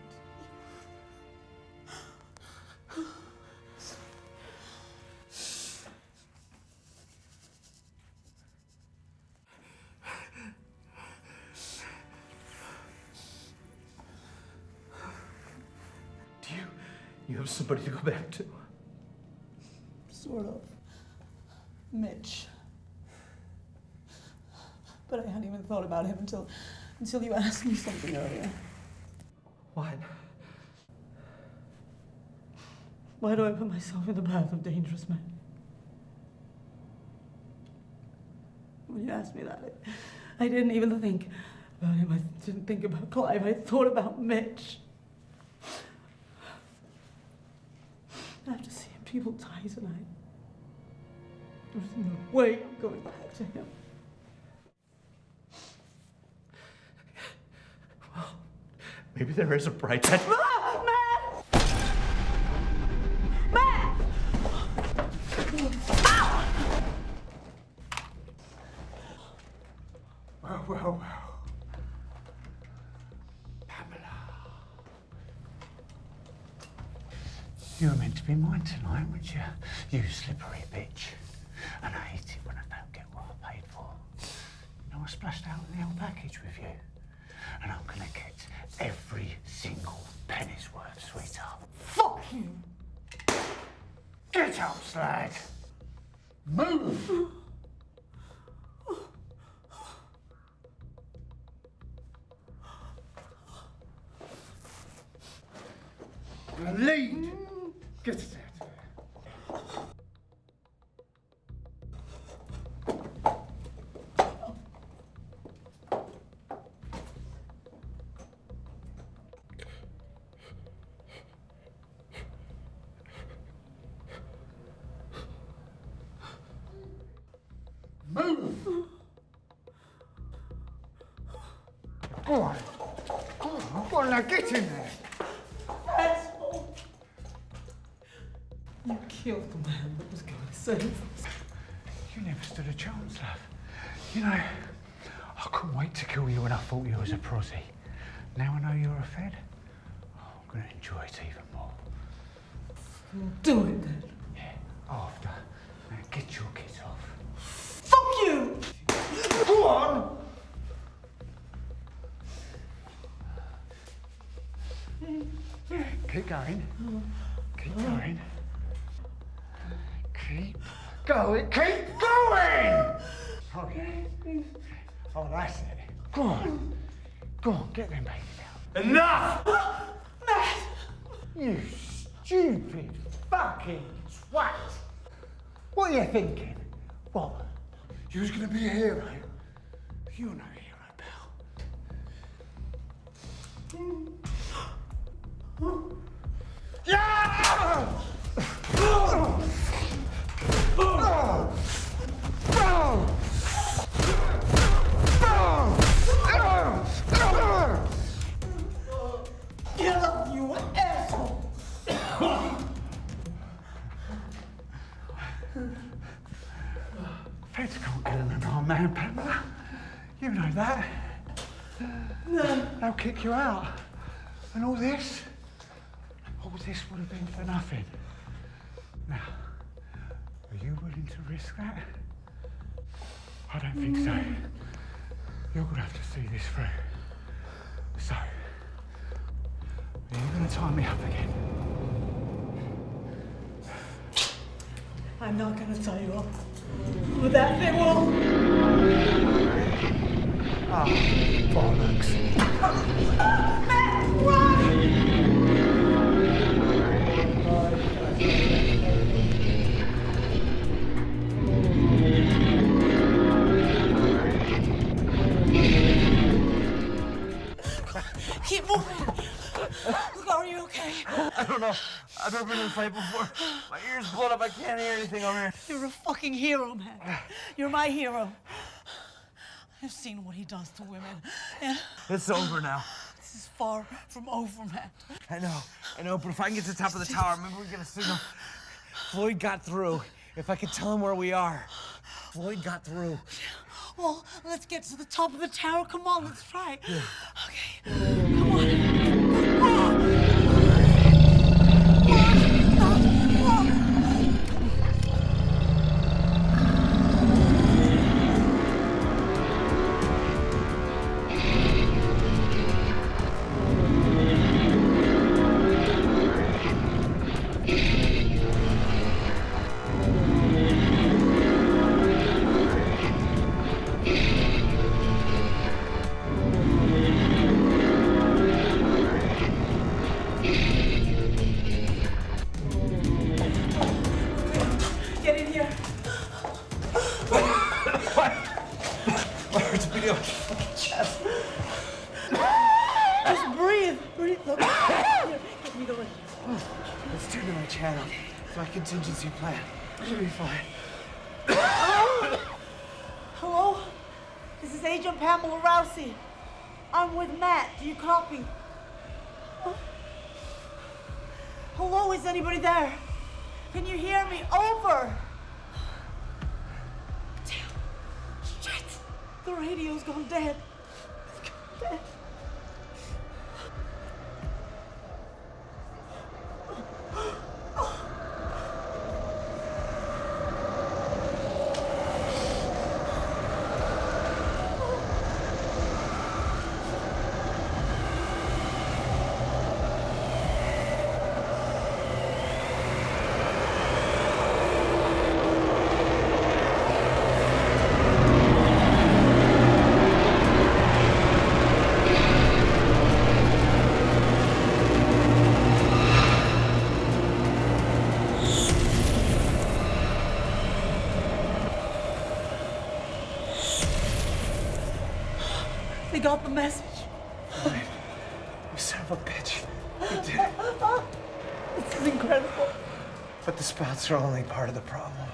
A: You have somebody to go back to?
J: Sort of. Mitch. But I hadn't even thought about him until you asked me something earlier.
A: What?
J: Why do I put myself in the path of dangerous men? When you asked me that, I didn't even think about him. I didn't think about Clive. I thought about Mitch. After seeing people die tonight, there's no way I'm going back to him.
A: Well, maybe there is a bright side.
J: Matt! Matt!
I: Well. You were meant to be mine tonight, weren't you? You slippery bitch. And I hate it when I don't get what I paid for. Now I splashed out in the whole package with you. And I'm gonna get every single penny's worth, sweetheart.
J: Fuck you!
I: Get up, slag! Move! Lead! Get us out of here. Move! Go on. Go on, now get in there.
J: Asshole! You killed the man that was going to save us.
I: You never stood a chance, love. You know, I couldn't wait to kill you when I thought you was a prosy. Now I know you're a fed, I'm gonna enjoy it even more.
J: Do it then.
I: Yeah, after. Now get your kids off.
J: Fuck you!
I: Go on! Keep going. Keep going. Keep going. Keep going! Okay. Oh, that's it. Go on. Go on, get them babies out.
N: Enough!
J: Matt!
I: You stupid fucking twat! What are you thinking? What? You was gonna be a hero? You're no hero, pal. Yeah!
J: Get up, you asshole!
I: Feds can't kill an unarmed man, Pamela. You know that.
J: No.
I: They'll kick you out. And all this would have been for nothing. Now, are you willing to risk that? I don't think so. You're gonna have to see this through. So, are you gonna tie me up again?
J: I'm not gonna tie you up. With that thing will.
A: Oh, bollocks.
J: Matt, run! Keep moving. Look, are you okay?
N: I don't know. I've never been in a fight before. My ears blown up. I can't hear anything over here.
J: You're a fucking hero, man. You're my hero. I've seen what he does to women. And
N: It's over now.
J: this is far from over, man.
N: I know, but if I can get to the top of the tower, maybe we get a signal. Floyd got through. If I could tell him where we are. Floyd got through.
J: Well, let's get to the top of the tower. Come on, let's try.
N: Yeah.
J: Okay, come on. Get in here.
N: My heart's beating on my fucking chest.
J: Just breathe. Breathe. Look. Here, get me the way.
N: Let's turn to my channel. It's my contingency plan. Should be fine.
J: Hello? This is Agent Pamela Rousey. I'm with Matt. Do you copy? Hello? Is anybody there? Can you hear me? Over. Damn. Shit. The radio's gone dead. It's gone dead. They got the message.
N: You son of a bitch. You did it.
J: This is incredible.
N: But the spouts are only part of the problem.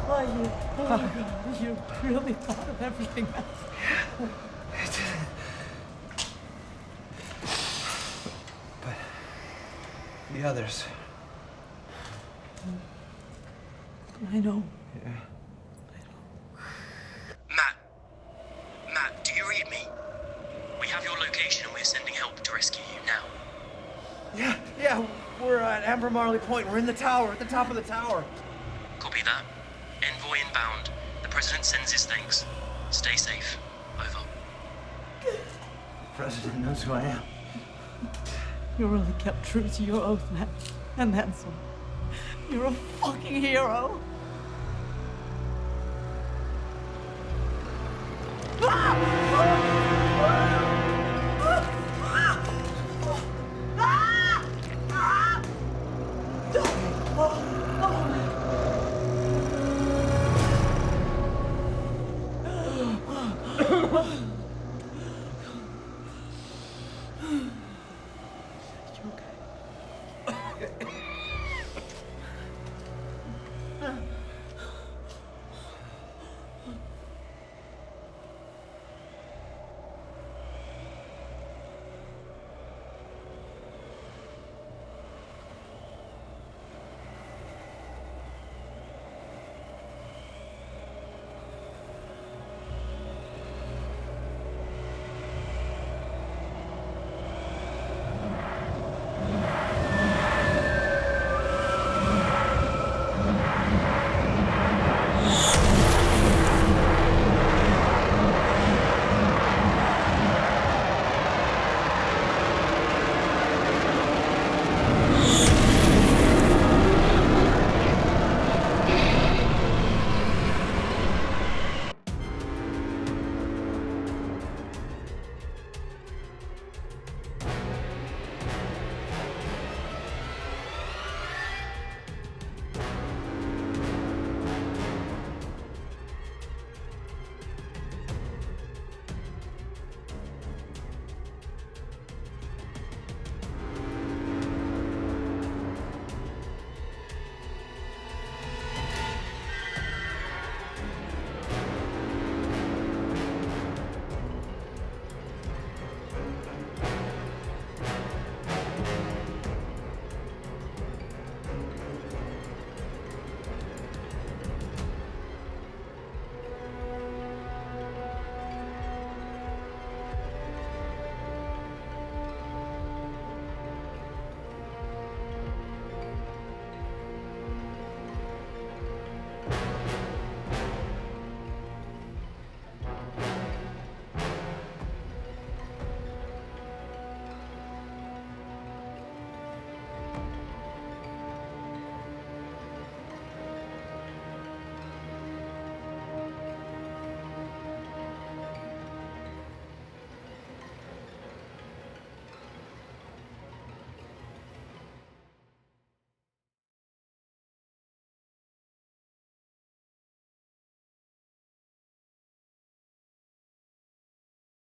J: Why you? Oh my God, you really thought of everything else.
N: But the others.
J: I know.
N: Yeah.
H: Matt, do you read me? We have your location and we're sending help to rescue you now.
N: Yeah, we're at Amber Marley Point. We're in the tower, at the top of the tower.
H: Copy that. Envoy inbound. The President sends his thanks. Stay safe. Over.
N: The President knows who I am.
J: You really kept true to your oath, Matt. And then some. You're a fucking hero.